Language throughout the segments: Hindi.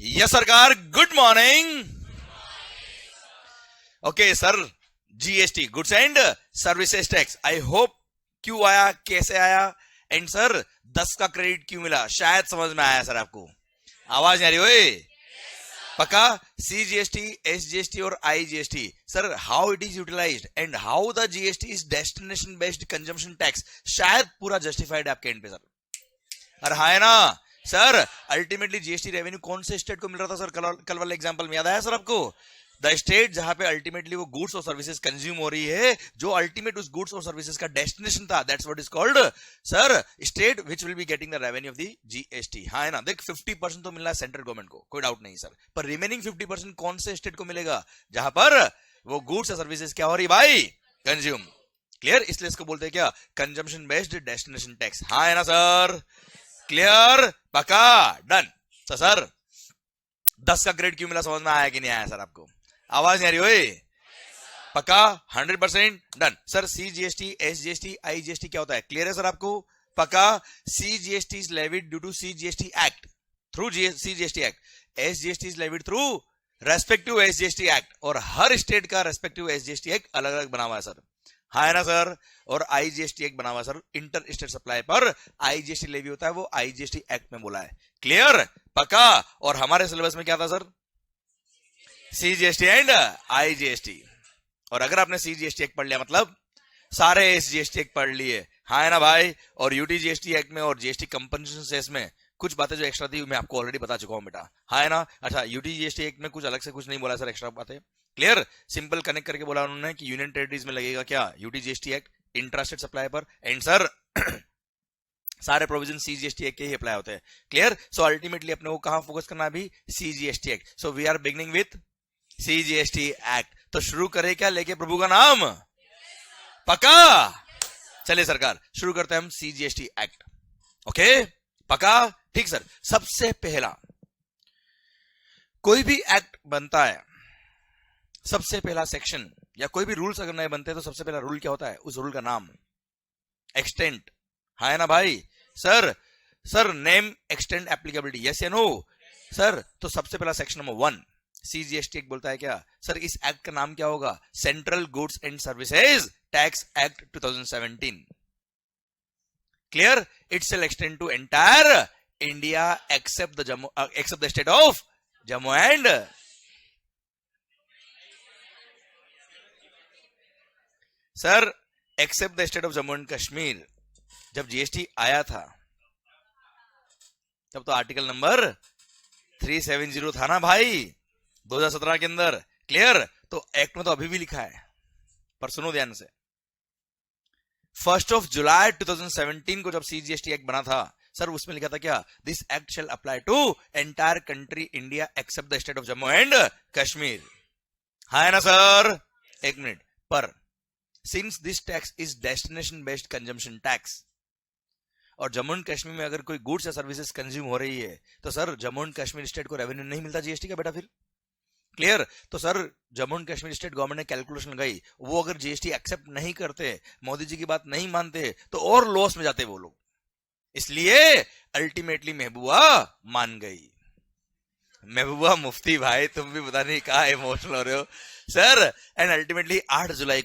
यस सरकार, good morning. Okay sir, GST goods and services tax, I hope क्यों आया, कैसे आया, एंड सर 10 का क्रेडिट क्यों मिला, शायद समझ में आया सर आपको। आवाज नहीं आ रही ओए? पक्का? सीजीएसटी, एसजीएसटी और IGST, sir how it is utilised and how the GST is destination based consumption tax, शायद पूरा जस्टिफाइड आपके एंड पे सर। अरे हाँ है ना सर, अल्टीमेटली जीएसटी रेवेन्यू कौन से स्टेट को मिल रहा था सर? कल वाले एग्जांपल में याद आया सर आपको? द स्टेट जहां पे अल्टीमेटली वो गुड्स और सर्विसेज कंज्यूम हो रही है, जो अल्टीमेट उस गुड्स और सर्विसेज का डेस्टिनेशन था, that's what is called sir state which will be getting the revenue of the GST. हाँ है ना? देख 50% तो मिल रहा है सेंट्रल गवर्नमेंट को, कोई डाउट नहीं सर, पर रिमेनिंग 50% कौन से स्टेट को मिलेगा? जहां पर वो गुड्स और सर्विसेज क्या हो रही भाई? कंज्यूम। क्लियर? इसलिए इसको बोलते हैं क्या? Consumption based destination tax. हाँ है ना सर? क्लियर? पक्का? डन। तो सर 10 का ग्रेड क्यों मिला, समझ में आया कि नहीं आया सर आपको? आवाज नहीं आ रही ओए? पक्का? 100% done. Sir CGST, SGST, IGST क्या होता है? क्लियर है सर आपको? पक्का? CGST is levied due to CGST act, through CGST act. SGST is levied through respective SGST act, और हर स्टेट का रेस्पेक्टिव एसजीएसटी एक्ट अलग अलग बना हुआ है सर। हाँ है ना सर? और आईजीएसटी एक बना हुआ सर, इंटर स्टेट सप्लाई पर आईजीएसटी लेवी होता है, वो आईजीएसटी एक्ट में बोला है। क्लियर? पक्का? और हमारे सिलेबस में क्या था सर? CGST and IGST. और अगर आपने सीजीएसटी एक्ट पढ़ लिया मतलब सारे एसजीएसटी एक्ट पढ़ लिए। हाँ है ना भाई? और यूटीजीएसटी एक्ट में और जीएसटी कंपनसेशन सेस में कुछ बातें जो एक्स्ट्रा थी मैं आपको ऑलरेडी बता चुका हूं बेटा। हाँ है ना? अच्छा, यूटीजीएसटी एक्ट में कुछ अलग से कुछ नहीं बोला सर, एक्स्ट्रा बातें। क्लियर? सिंपल कनेक्ट करके बोला उन्होंने कि यूनियन टेरिटरीज में लगेगा क्या? यूटीजीएसटी एक्ट, इंट्रास्टेट सप्लाई पर, एंड सर सारे प्रोविजन सीजीएसटी एक्ट के ही अप्लाई होते हैं। क्लियर? सो अल्टीमेटली अपने को कहां फोकस करना है अभी? CGST act. So we are beginning with CGST act. तो शुरू करें क्या लेके प्रभु का नाम? पक्का? चलिए सरकार शुरू करते हैं हम सीजीएसटी एक्ट। ओके? पक्का? ठीक सर। सबसे पहला कोई भी एक्ट बनता है, सबसे पहला सेक्शन या कोई भी रूल्स अगर नए बनते हैं तो सबसे पहला रूल क्या होता है? उस रूल का नाम, एक्सटेंट। हाँ है ना भाई? Sir name, extend, applicability, yes या नो सर? तो सबसे पहला सेक्शन नंबर 1 सीजीएसटी एक्ट बोलता है क्या सर? इस एक्ट का नाम क्या होगा? Central goods and services tax act 2017। Clear? It shall extend to entire India except the state of Jammu and sir except the state of Jammu and Kashmir. जब जीएसटी आया था तब तो आर्टिकल नंबर 370 था ना भाई 2017 के अंदर। क्लियर? तो एक्ट में तो अभी भी लिखा है, पर सुनो ध्यान से, 1 जुलाई 2017 को जब सीजीएसटी एक्ट बना था सर, उसमें लिखा था क्या? This act shall apply to entire country India except the state of Jammu and Kashmir. हाँ है ना सर? एक मिनट। पर since this tax is destination based consumption tax, और जम्मू एंड कश्मीर में अगर कोई गुड्स या सर्विसेज कंज्यूम हो रही है तो sir Jammu and Kashmir state को रेवेन्यू नहीं मिलता जीएसटी का बेटा फिर। क्लियर? तो sir Jammu and Kashmir state government ने कैलकुलेशन लगाई, वो अगर जीएसटी एक्सेप्ट नहीं करते, मोदी जी की बात नहीं मानते, तो और लॉस में जाते वो लोग। इसलिए अल्टीमेटली महबूबा मान गई। महबूबा मुफ्ती भाई, तुम भी पता नहीं कहां इमोशनल हो रहे हो सर। एंड अल्टीमेटली 8 जुलाई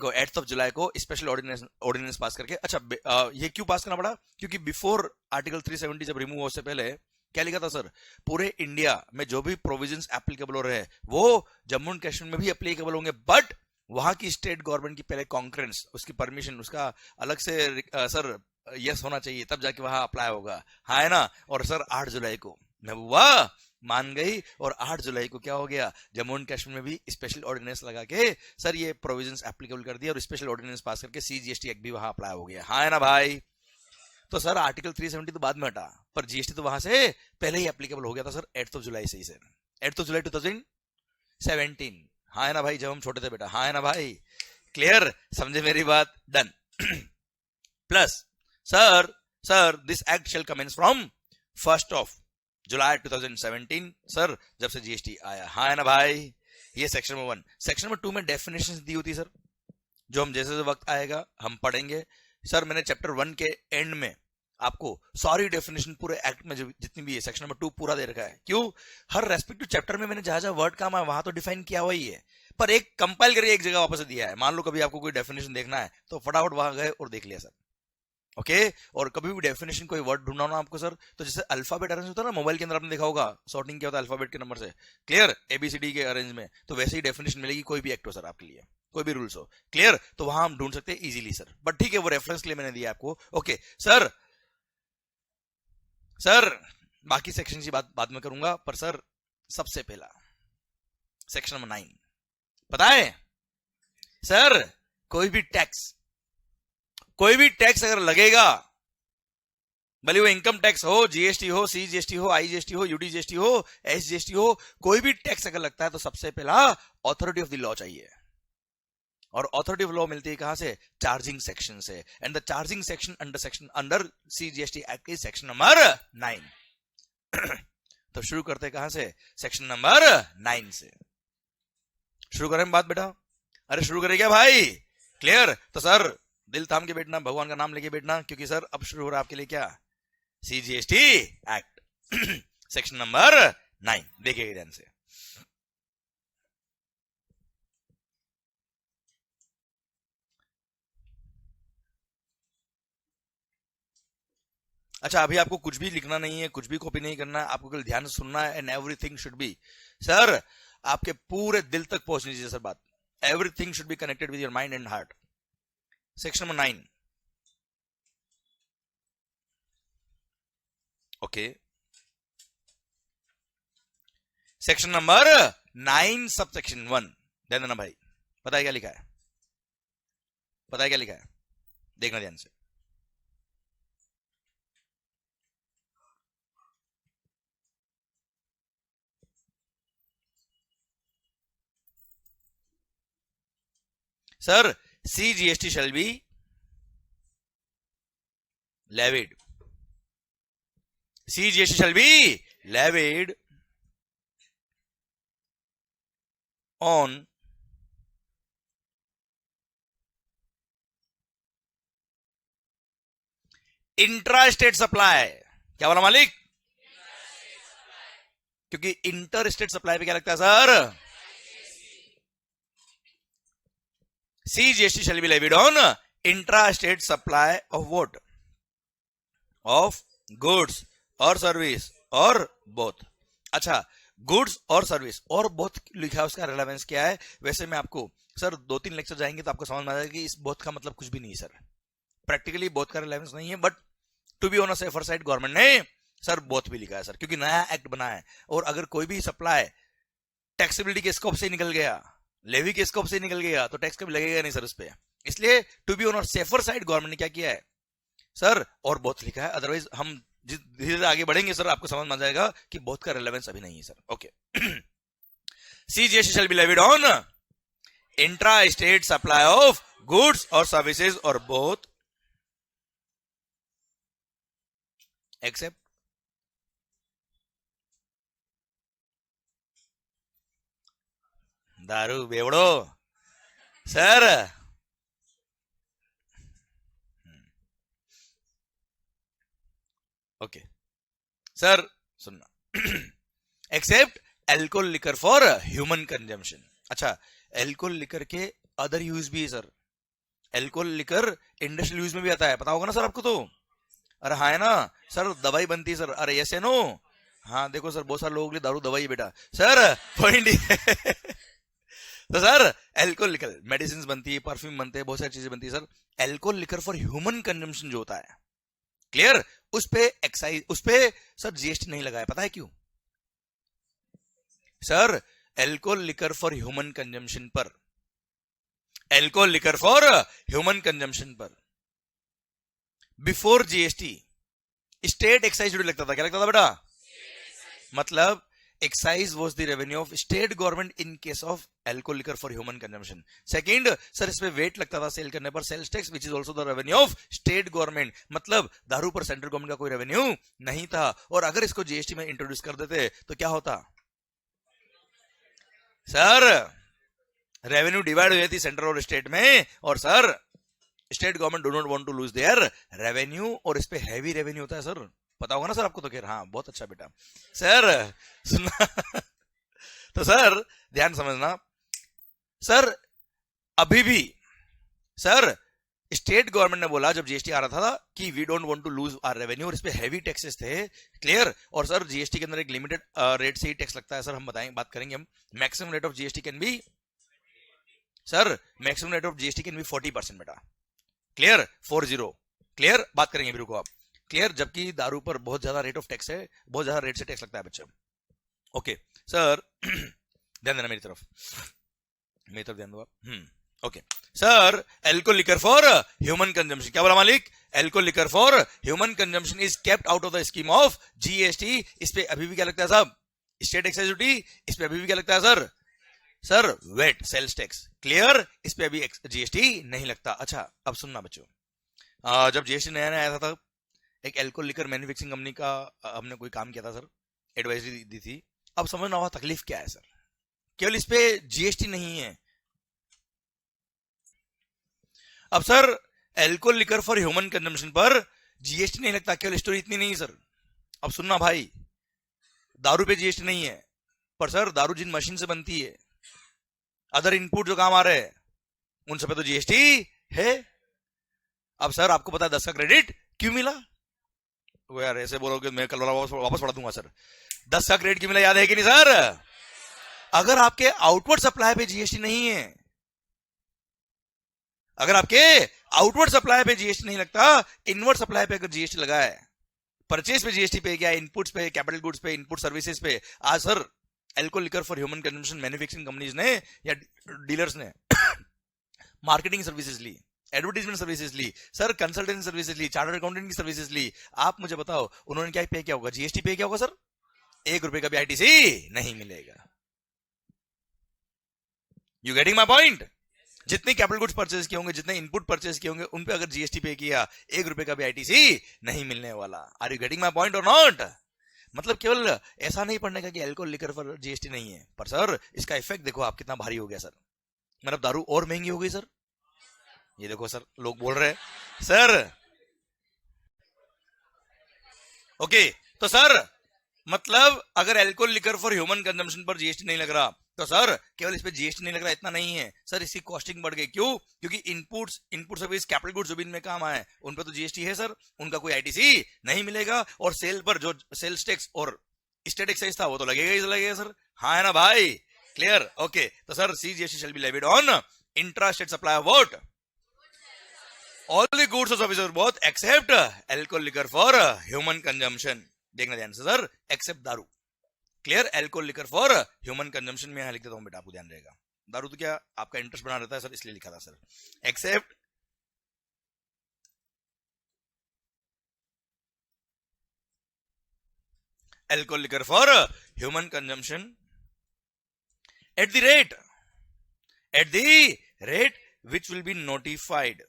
को स्पेशल ऑर्डिनेंस पास करके, अच्छा ये क्यों पास करना पड़ा? क्योंकि बिफोर आर्टिकल 370 जब रिमूव हो से पहले क्या लिखा था सर? पूरे इंडिया में जो भी प्रोविजंस एप्लीकेबल हो रहे हैं वो जम्मू एंड कश्मीर में भी एप्लीकेबल होंगे, बट वहां की स्टेट गवर्नमेंट की पहले कॉन्करेंस, उसकी परमिशन, उसका अलग से सर यस होना चाहिए, तब जाके वहां अप्लाई होगा। हाँ है ना? और सर 8 जुलाई को महबूबा मान गई, और 8 जुलाई को क्या हो गया? जम्मू एंड कश्मीर में भी स्पेशल ऑर्डिनेंस लगा के सर ये प्रोविजंस एप्लीकेबल कर दिया, और स्पेशल ऑर्डिनेंस पास करके सीजीएसटी एक्ट भी वहां अप्लाई हो गया। हाँ है ना भाई? तो सर आर्टिकल 370 तो बाद में हटा, पर जीएसटी तो वहां से पहले ही एप्लीकेबल हो गया था सर 8 जुलाई से ही सर, 8 जुलाई 2017। हाँ है ना भाई? जब हम छोटे थे बेटा। हाँ है ना भाई? क्लियर? समझे मेरी बात? Done. Plus sir this act shall commence from 1 July 2017 sir, जब से जीएसटी आया। हाँ है ना भाई? ये सेक्शन नंबर 1। सेक्शन नंबर 2 में डेफिनेशंस दी होती सर, जो हम जैसे वक्त आएगा हम पढ़ेंगे। सर मैंने चैप्टर 1 के एंड में आपको सॉरी डेफिनेशन पूरे एक्ट में जो जितनी भी है सेक्शन नंबर 2 पूरा दे रखा है। क्यों? हर रेस्पेक्टिव चैप्टर में मैंने जहां जहां वर्ड काम है वहां तो डिफाइन किया हुआ ही है, पर एक कंपाइल करके एक जगह वापस दिया है। मान लो कभी आपको कोई डेफिनेशन देखना है तो फटाफट वहां गए और देख लिया सर। ओके और कभी भी डेफिनेशन कोई वर्ड ढूंढना ना आपको सर, तो जैसे अल्फाबेट अरेंज होता है ना मोबाइल के अंदर, आपने देखा होगा सॉर्टिंग क्या होता है अल्फाबेट के नंबर से, क्लियर, एबीसीडी के अरेंज में, तो वैसे ही डेफिनेशन मिलेगी कोई भी एक्ट हो सर आपके लिए, कोई भी रूल्स हो, क्लियर, तो वहां हम ढूंढ सकते हैं इजीली सर। बट ठीक है वो रेफरेंस के लिए मैंने दिया आपको। ओके सर, सर बाकी सेक्शन की बात बाद में करूंगा, पर सर सबसे पहला सेक्शन नंबर 9 पता है सर, कोई भी टैक्स अगर लगेगा, भले वो इनकम टैक्स हो, जीएसटी हो, सीजीएसटी हो, आईजीएसटी हो, यूडीजीएसटी हो, एसजीएसटी हो, कोई भी टैक्स अगर लगता है तो सबसे पहला ऑथोरिटी ऑफ द लॉ चाहिए। और ऑथोरिटी ऑफ लॉ मिलती है कहां से? चार्जिंग सेक्शन से। And the charging section under CGST act is section number 9। तो शुरू करते कहां से? सेक्शन नंबर 9 से शुरू करें बात बेटा। अरे शुरू करें क्या भाई? क्लियर? तो सर दिल थाम के बैठना, भगवान का नाम लेके बैठना, क्योंकि सर अब शुरू हो रहा है आपके लिए क्या? CGST act section number 9। देखिए ध्यान से। अच्छा अभी आपको कुछ भी लिखना नहीं है, कुछ भी कॉपी नहीं करना है, आपको केवल ध्यान से सुनना है। And everything should be sir आपके पूरे दिल तक पहुंचनी चाहिए सर बात। Everything should be connected with your mind and heart. Section number 9। Okay section number 9 sub section 1 ध्यान देना भाई। पता है क्या लिखा है? पता है क्या लिखा है? देखना ध्यान से। Sir, CGST shall be levied. CGST shall be levied on intra-state supply. क्या बोला मालिक? क्योंकि इंटर स्टेट सप्लाई पे क्या लगता है sir? CGST shall be levied on intra-state supply of what? Of goods और सर्विस और बोथ। अच्छा गुड्स और सर्विस और बोथ लिखा है, उसका रिलेवेंस क्या है? वैसे मैं आपको सर 2-3 लेक्चर जाएंगे तो आपको समझ में आ जाएगा कि इस बोथ का मतलब कुछ भी नहीं सर। प्रैक्टिकली बोथ का रिलेवेंस नहीं है, but to be on a safer side government ने सर बोथ भी लिखा है सर, क्योंकि नया एक्ट बना है। और अगर कोई भी सप्लाई टैक्सेबिलिटी के स्कोप से निकल गया, लेवी के स्कोप से निकल गया, तो टैक्स कभी लगेगा नहीं सर उस पर। इसलिए to be on safer side government ने क्या किया है सर? और बोथ लिखा है। अदरवाइज हम धीरे धीरे आगे बढ़ेंगे सर, आपको समझ में आ जाएगा कि बोथ का रिलेवेंस अभी नहीं है sir. Okay CGST shall be levied on intra state supply of goods और सर्विसेज और बोथ एक्सेप्ट दारू बेवड़ो सर। ओके सर सुनना except alcohol liquor for human consumption. अच्छा एल्कोहल लिकर के अदर यूज भी है sir. Alcohol liquor industrial use में भी आता है, पता होगा ना सर आपको तो। अरे हाँ है ना सर, दवाई बनती है सर। अरे यस है नो? हाँ देखो सर बहुत सारे लोगों के लिए दारू दवाई है बेटा सर, पॉइंट तो सर एल्कोहल लिकर मेडिसिन बनती है, परफ्यूम बनते हैं, बहुत सारी चीजें बनती है sir. Alcohol liquor for human consumption जो होता है, क्लियर, उस पे एक्साइज, उस पे सर जीएसटी नहीं लगा है। पता है क्यों sir? Alcohol liquor for human consumption पर, alcohol liquor for human consumption पर before GST state excise duty लगता था। क्या लगता था बेटा? मतलब excise was the revenue of state government in case of alcohol liquor for human consumption. Second sir इस पे वेट लगता था सेल करने पर, sales tax which is also the revenue of state government. मतलब दारू पर सेंट्रल गवर्नमेंट का कोई रेवेन्यू नहीं था। और अगर इसको जीएसटी में इंट्रोड्यूस कर देते तो क्या होता सर? रेवेन्यू डिवाइड हो जाती सेंट्रल और स्टेट में, और sir state government do not want to lose their revenue, और इस पे हैवी रेवेन्यू होता है सर, पता होगा ना सर आपको तो। खैर हाँ, बहुत अच्छा बेटा सर सुनना तो सर ध्यान समझना सर, अभी भी सर स्टेट गवर्नमेंट ने बोला जब जीएसटी आ रहा था कि we don't want to lose our revenue, और इस पे हैवी टैक्सेस थे, क्लियर। और सर जीएसटी के अंदर एक लिमिटेड रेट से ही टैक्स लगता है सर, हम बताएंगे, बात करेंगे हम। Maximum rate of GST can B sir, maximum rate of GST can B 40% बेटा, क्लियर, 40, क्लियर, बात करेंगे फिर को आप, क्लियर। जबकि दारू पर बहुत ज्यादा रेट ऑफ टैक्स है, बहुत ज्यादा रेट से टैक्स लगता है बच्चे। ओके सर ध्यान देना मेरी तरफ ध्यान दो आप। Okay sir, alcohol liquor for human consumption, क्या बोला मालिक? Alcohol liquor for human consumption is kept out of the scheme of GST. इस पे अभी भी क्या लगता है साहब? State excise duty. इस पे अभी भी क्या लगता है sir? Sir VAT sales tax, clear. इस पे अभी जीएसटी नहीं लगता। अच्छा अब सुनना बच्चों, जब जीएसटी नया नया आया था तब एक एल्कोहल लिकर मैन्युफैक्चरिंग कंपनी का हमने कोई काम किया था सर, एडवाइजरी दी थी। अब समझना हुआ तकलीफ क्या है सर, केवल इस पे जीएसटी नहीं है। अब sir alcohol liquor for human consumption पर जीएसटी नहीं लगता, केवल स्टोरी इतनी नहीं सर। अब सुनना भाई, दारू पे जीएसटी नहीं है, पर सर दारू जिन मशीन से बनती है, अदर इनपुट जो काम आ रहे हैं, उन सब पे तो जीएसटी है। अब सर आपको पता है 10 का क्रेडिट क्यों मिला? वो यार ऐसे बोलोगे मैं कल वापस पढ़ा दूंगा सर। 10 का क्रेडिट क्यों मिला, याद है कि नहीं सर? अगर आपके आउटवर्ड सप्लाई पे जीएसटी नहीं है, अगर आपके आउटवर्ड सप्लाई पे जीएसटी नहीं लगता, इनवर्ड सप्लाई पे अगर जीएसटी लगा है, परचेज पे जीएसटी पे क्या, इनपुट्स पे, कैपिटल गुड्स पे, इनपुट सर्विसेज पे, आज sir alcohol liquor for human consumption manufacturing companies ने या डीलर्स ने मार्केटिंग सर्विसेज ली, एडवर्टाइजमेंट सर्विसेज ली, सर कंसल्टेंसी सर्विसेज ली, चार्टर्ड अकाउंटेंट की सर्विसेज ली। आप मुझे बताओ उन्होंने क्या पे किया होगा? जीएसटी पे किया होगा सर? 1 रुपए का भी आईटीसी नहीं मिलेगा। You getting my point? जितने कैपिटल गुड्स परचेज किए होंगे, जितने इनपुट परचेज किए होंगे, उन पे अगर जीएसटी पे किया, 1 रुपए का भी आईटीसी नहीं मिलने वाला। Are you getting my point और नॉट? मतलब केवल ऐसा नहीं पढ़ने का कि अल्कोहल लिकर पर जीएसटी नहीं है, पर सर इसका इफेक्ट देखो आप कितना भारी हो गया सर। मतलब दारू और महंगी हो गई सर। ये देखो सर लोग बोल रहे हैं सर। ओके तो सर मतलब अगर alcohol liquor for human consumption पर जीएसटी नहीं लग रहा, तो सर केवल इस पे जीएसटी नहीं लग रहा इतना नहीं है सर, इसकी कॉस्टिंग बढ़ गई। क्यों? क्योंकि इनपुट सर्विस, कैपिटल गुड्स जो भी इनमें काम आए उन पर तो जीएसटी है सर, उनका कोई आईटीसी नहीं मिलेगा। और सेल पर जो सेल्स टैक्स और स्टेट एक्साइज था वो तो लगेगा ही लगेगा सर। हाँ है ना भाई? क्लियर? ओके तो sir CGST shall be levied on intra state supply of what? All the goods और services both except alcohol liquor for human consumption. देखना ध्यान से सर, एक्सेप्ट दारू, clear. Alcohol liquor for human consumption में यहां लिख देता हूं बेटा, आपको ध्यान रहेगा। दारू तो क्या आपका इंटरेस्ट बना रहता है सर, इसलिए लिखा था sir. Except alcohol liquor for human consumption at the rate which will be notified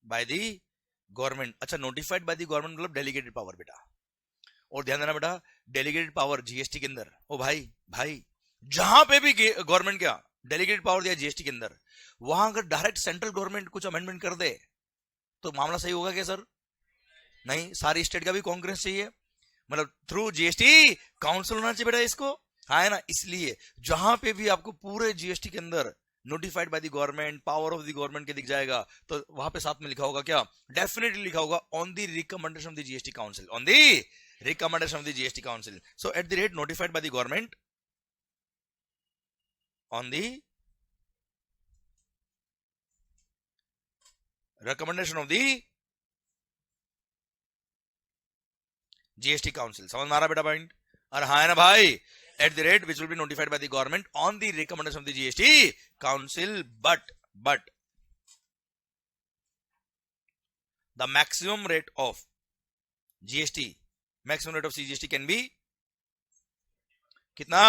by the government। अच्छा नोटिफाइड बाय द गवर्नमेंट मतलब डेलीगेटेड पावर बेटा। और ध्यान देना बेटा, डेलीगेटेड पावर जीएसटी के अंदर, ओ भाई जहां पे भी गवर्नमेंट क्या डेलीगेटेड पावर दिया जीएसटी के अंदर, वहां अगर डायरेक्ट सेंट्रल गवर्नमेंट कुछ अमेंडमेंट कर दे तो मामला सही होगा क्या सर? नहीं, सारी स्टेट का भी कांग्रेस चाहिए, मतलब थ्रू जीएसटी काउंसिल होना चाहिए बेटा इसको। हाँ है ना? इसलिए जहां पे भी आपको पूरे जीएसटी के अंदर notified by the government, power of the government के दिख जाएगा, तो वहां पे साथ में लिखा होगा क्या? डेफिनेटली लिखा होगा on the recommendation of the GST council, on the recommendation of the GST council. So eight the rate notified by the government on the recommendation of the GST council. समझ में आ रहा बेटा पॉइंट? और हाँ है ना भाई? at the rate which will be notified by the government on the recommendation of the GST council, but the maximum rate of GST, maximum rate of CGST can be कितना?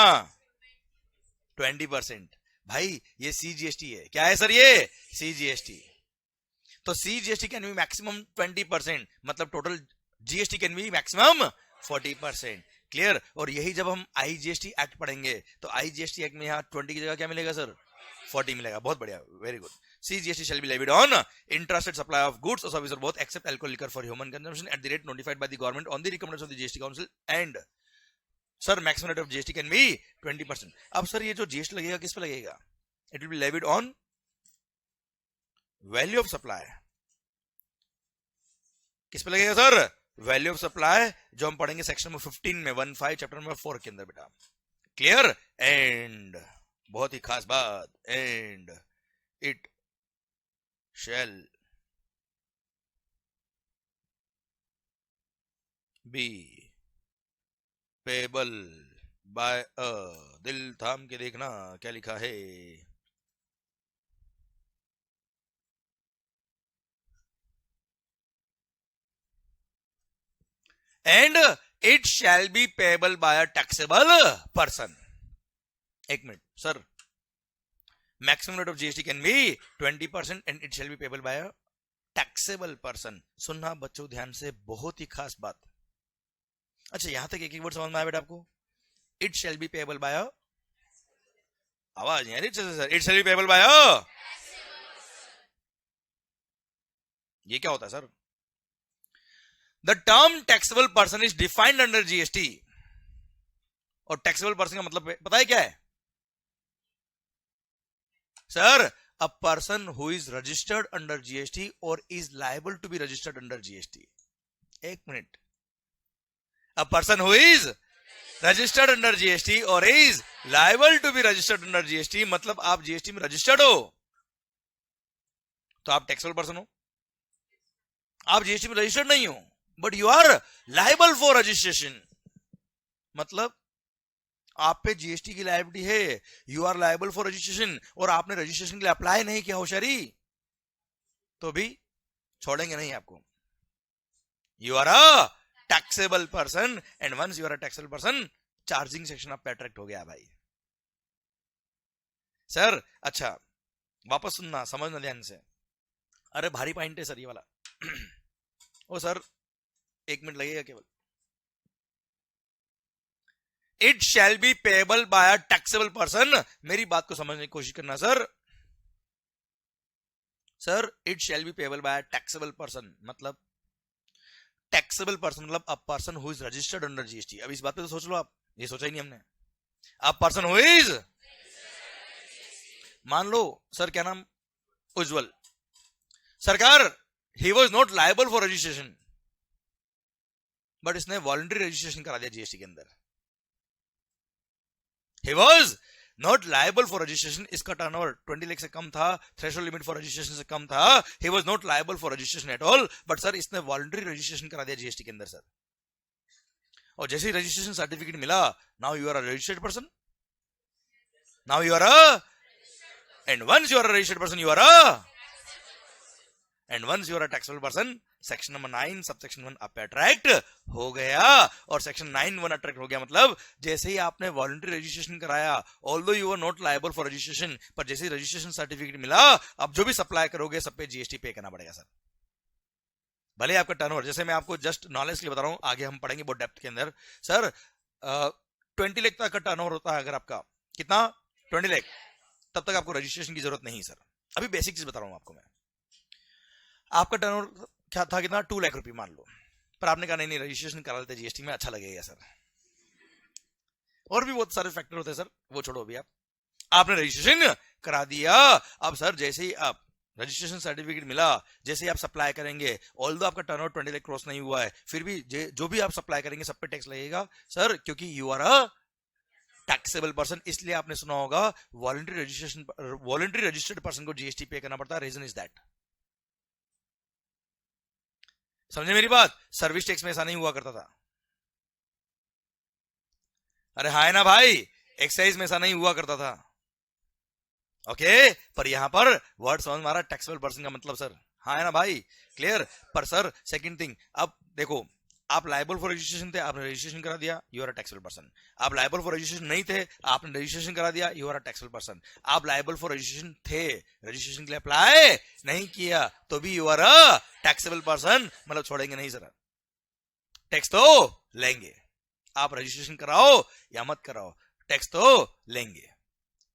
20%। भाई ये CGST है, क्या है सर ये? CGST। तो CGST can be maximum 20%, मतलब total GST can be maximum 40%, clear. और यही जब हम आईजीएसटी एक्ट पढ़ेंगे तो आईजीएसटी एक्ट में यहाँ 20 की जगह क्या मिलेगा सर? 40 मिलेगा, बहुत बढ़िया, very good. CGST shall be levied on intrastate supply of goods or services both except alcohol liquor for human consumption at the rate notified by the government on the recommendation of the GST council and sir maximum rate of GST can be 20%. अब सर ये जो GST लगेगा किस पे लगेगा? It will be levied on value of supply. किस पे लगेगा सर? वैल्यू ऑफ सप्लाई, जो हम पढ़ेंगे सेक्शन नंबर 15 में 15 चैप्टर नंबर 4 के अंदर बेटा. क्लियर? एंड बहुत ही खास बात, and it shall be payable by a, दिल थाम के देखना क्या लिखा है. And it shall be payable by a taxable person. एक minute sir, maximum rate of GST can be 20% and it shall be payable by a taxable person. सुनना बच्चों ध्यान से, बहुत ही खास बात. अच्छा यहां तक एक ही वर्ड समझ में आया बेटा आपको? It shall be payable by a, आवाज नहीं आ रही sir. It shall be payable by a, ये क्या होता है sir? The term taxable person is defined under GST. और taxable person का मतलब पता है क्या है sir? A person who is registered under GST or is liable to be registered under GST. एक minute. A person who is registered under GST or is liable to be registered under GST, मतलब आप GST में registered हो तो आप taxable person हो. आप GST में registered नहीं हो but you are liable for registration, मतलब आप पे जीएसटी की लायबिलिटी है. You are liable for registration और आपने रजिस्ट्रेशन के लिए अप्लाई नहीं किया होशियारी तो भी छोड़ेंगे नहीं आपको. You are a taxable person and once you are a taxable person, charging section आप पे अट्रैक्ट हो गया भाई. सर अच्छा वापस सुनना, समझना ध्यान से. अरे भारी पॉइंट है सर ये वाला. ओ सर एक मिनट लगेगा केवल. It shall be payable by a taxable person. मेरी बात को समझने की कोशिश करना sir. Sir it shall be payable by a taxable person, मतलब टैक्सेबल पर्सन मतलब a person who is registered under GST. अब इस बात पे तो सोच लो आप, ये सोचा ही नहीं हमने. अ पर्सन हु इज, मान लो सर क्या नाम, उज्जवल. सरकार he was not liable for registration but इसने वॉलंटरी रजिस्ट्रेशन करा दिया जीएसटी के अंदर. He was not liable for registration. इसका टर्नओवर 20 लाख से कम था, थ्रेशोल्ड लिमिट फॉर रजिस्ट्रेशन से कम था. He was not liable for registration at all. But sir इसने वॉलंटरी रजिस्ट्रेशन करा दिया जीएसटी के अंदर सर. और जैसे ही रजिस्ट्रेशन सर्टिफिकेट मिला, now you are a registered person. Now you are a, and once you are a registered person you are a, and once you are a taxable person, section number 9 sub section 1 आप पे अट्रैक्ट हो गया. और सेक्शन 9(1) अट्रैक्ट हो गया मतलब जैसे ही आपने वॉलंटरी रजिस्ट्रेशन कराया, although you are not liable for registration, पर जैसे ही रजिस्ट्रेशन सर्टिफिकेट मिला, अब जो भी सप्लाई करोगे सब पे जीएसटी पे करना पड़ेगा सर. भले आपका टर्नओवर, जैसे मैं आपको जस्ट नॉलेज के लिए बता रहा हूं, आगे हम पढ़ेंगे बहुत डेप्थ के अंदर. सर 20 लाख तक का टर्नओवर होता है, अगर आपका कितना 20 लाख, तब तक आपको रजिस्ट्रेशन की जरूरत नहीं सर. अभी बेसिक चीज बता रहा हूं आपको मैं. आपका टर्नओवर क्या था, कितना 2 लाख रुपए मान लो, पर आपने कहा नहीं नहीं रजिस्ट्रेशन करा लेते जीएसटी में, अच्छा लगेगा सर. और भी बहुत सारे फैक्टर होते हैं सर, वो छोड़ो अभी. आपने रजिस्ट्रेशन करा दिया. अब सर जैसे ही आप रजिस्ट्रेशन सर्टिफिकेट मिला, जैसे ही आप सप्लाई करेंगे, ऑल्दो आपका टर्नओवर 20 लाख क्रॉस नहीं हुआ है, फिर भी जो भी आप सप्लाई करेंगे सब पे टैक्स लगेगा सर, क्योंकि you are a taxable person. इसलिए आपने सुना होगा वॉलंटरी रजिस्टर्ड पर्सन को जीएसटी पे करना पड़ता है. Reason is that. समझे मेरी बात? सर्विस टैक्स में ऐसा नहीं हुआ करता था. अरे हाय ना भाई, एक्साइज में ऐसा नहीं हुआ करता था. ओके पर यहां पर वर्ड समझ में आ रहा है, टैक्सेबल पर्सन का मतलब सर. हाँ है ना भाई, क्लियर. पर सर सेकंड थिंग, अब देखो आप लायबल फॉर रजिस्ट्रेशन थे, आपने रजिस्ट्रेशन करा दिया, you are a taxable person. आप लायबल फॉर रजिस्ट्रेशन नहीं थे, आपने रजिस्ट्रेशन करा दिया, you are a taxable person. आप लायबल फॉर रजिस्ट्रेशन थे, रजिस्ट्रेशन के लिए अप्लाई नहीं किया, तो भी you are a taxable person. मतलब छोड़ेंगे नहीं सर, टैक्स तो लेंगे. आप रजिस्ट्रेशन कराओ या मत कराओ, टैक्स तो लेंगे.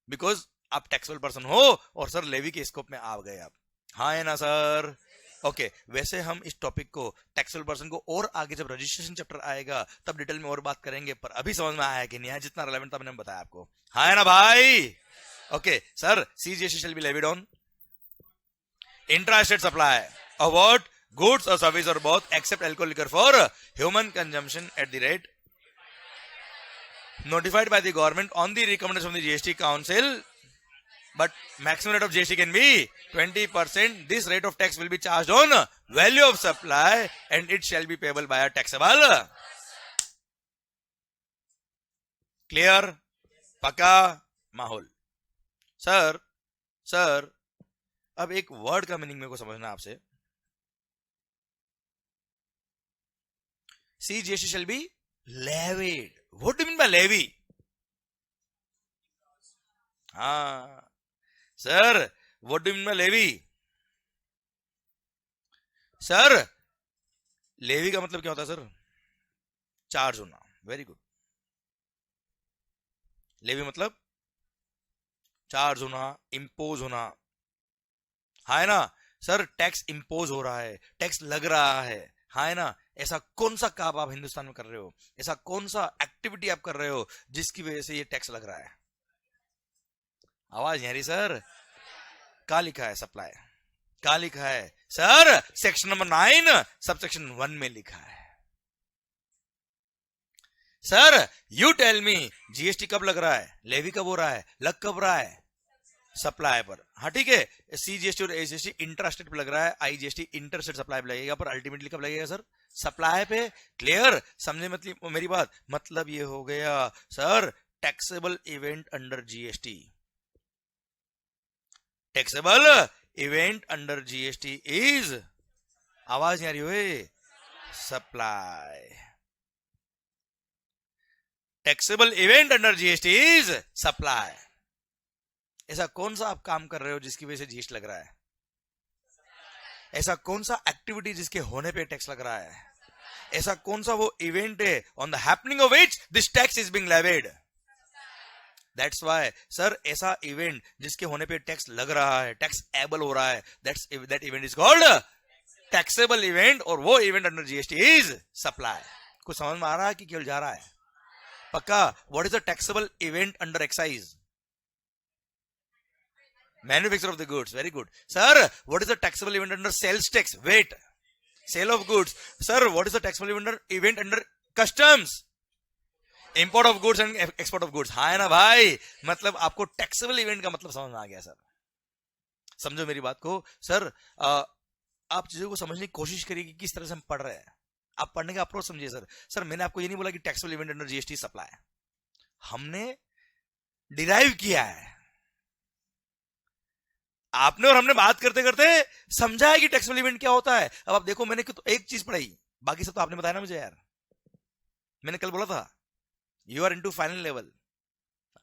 बिकॉज आप टैक्सेबल पर्सन हो और सर लेवी के स्कोप में आ गए आप, हाँ है ना सर? ओके वैसे हम इस टॉपिक को टैक्सेबल पर्सन को और आगे जब रजिस्ट्रेशन चैप्टर आएगा तब डिटेल में और बात करेंगे, पर अभी समझ में आया कि नहीं आया? जितना रेलेवेंट था मैंने बताया आपको, हाँ है ना भाई? Okay sir, CGST shall be levied on intra-state supply of what? Goods or service or both except alcohol liquor for human consumption at the rate notified by the government on the recommendation of the GST Council, but maximum rate of GST can be 20%. This rate of tax will be charged on value of supply and it shall be payable by a taxable. Clear? पक्का माहौल? सर अब एक वर्ड का मीनिंग मेरे को समझना आपसे। CGST shall be levied. What do you mean by levy? हाँ sir, what do you mean by levy? Sir levy का मतलब क्या होता है सर? चार्ज होना। Very good. लेवी मतलब चार्ज होना, इंपोज होना, है ना सर? टैक्स इंपोज हो रहा है, टैक्स लग रहा है ना? ऐसा कौन सा काम आप हिंदुस्तान में कर रहे हो, ऐसा कौन सा एक्टिविटी आप कर रहे हो जिसकी वजह से ये टैक्स लग रहा है? आवाज नहीं आ रही सर? क्या लिखा है? सप्लाई। क्या लिखा है सर? सेक्शन नंबर 9 सबसेक्शन 1 में लिखा है। Sir you tell me, GST कब लग रहा है, लेवी कब हो रहा है, लग कब रहा है? सप्लाई पर। हाँ ठीक है, CGST और AGST इंट्रास्टेट पे लग रहा है, IGST इंटरस्टेट सप्लाई पे लगेगा, पर अल्टीमेटली कब लगेगा सर? सप्लाई पे। क्लियर? समझे मतलब मेरी बात? मतलब ये हो गया sir taxable event under GST। Taxable event under GST is, आवाज नहीं आ रही हुई? Supply. Taxable event under GST is supply. ऐसा कौन सा आप काम कर रहे हो जिसकी वजह से जीएसटी लग रहा है? ऐसा कौन सा एक्टिविटी जिसके होने पे टैक्स लग रहा है? ऐसा कौन सा वो इवेंट है on the happening of which this tax is being levied? That's why sir ऐसा इवेंट जिसके होने पे टैक्स लग रहा है, टैक्स एबल हो रहा है, that event is called taxable event, और वो event under GST is supply. कुछ समझ में आ रहा है कि केवल जा रहा है? पक्का? What is the taxable event under excise? Manufacture of the goods. Very good. Sir, what is the taxable event under sales tax? Wait. Sale of goods. Sir, what is the taxable event under customs? Import of goods and export of goods. हाँ है ना भाई? मतलब आपको taxable event का मतलब समझ में आ गया सर? समझो मेरी बात को। सर आप चीजों को समझने की कोशिश करिए कि किस तरह से हम पढ़ रहे हैं। आप पढ़ने का अप्रोच समझिए सर। सर मैंने आपको ये नहीं बोला कि taxable event under GST supply, हमने डिराइव किया है। आपने और हमने बात करते करते समझा है कि टैक्सेबल इवेंट क्या होता है। अब आप देखो, मैंने तो एक चीज पढ़ाई, बाकी सब तो आपने बताया ना मुझे यार। मैंने कल बोला था you are into final level.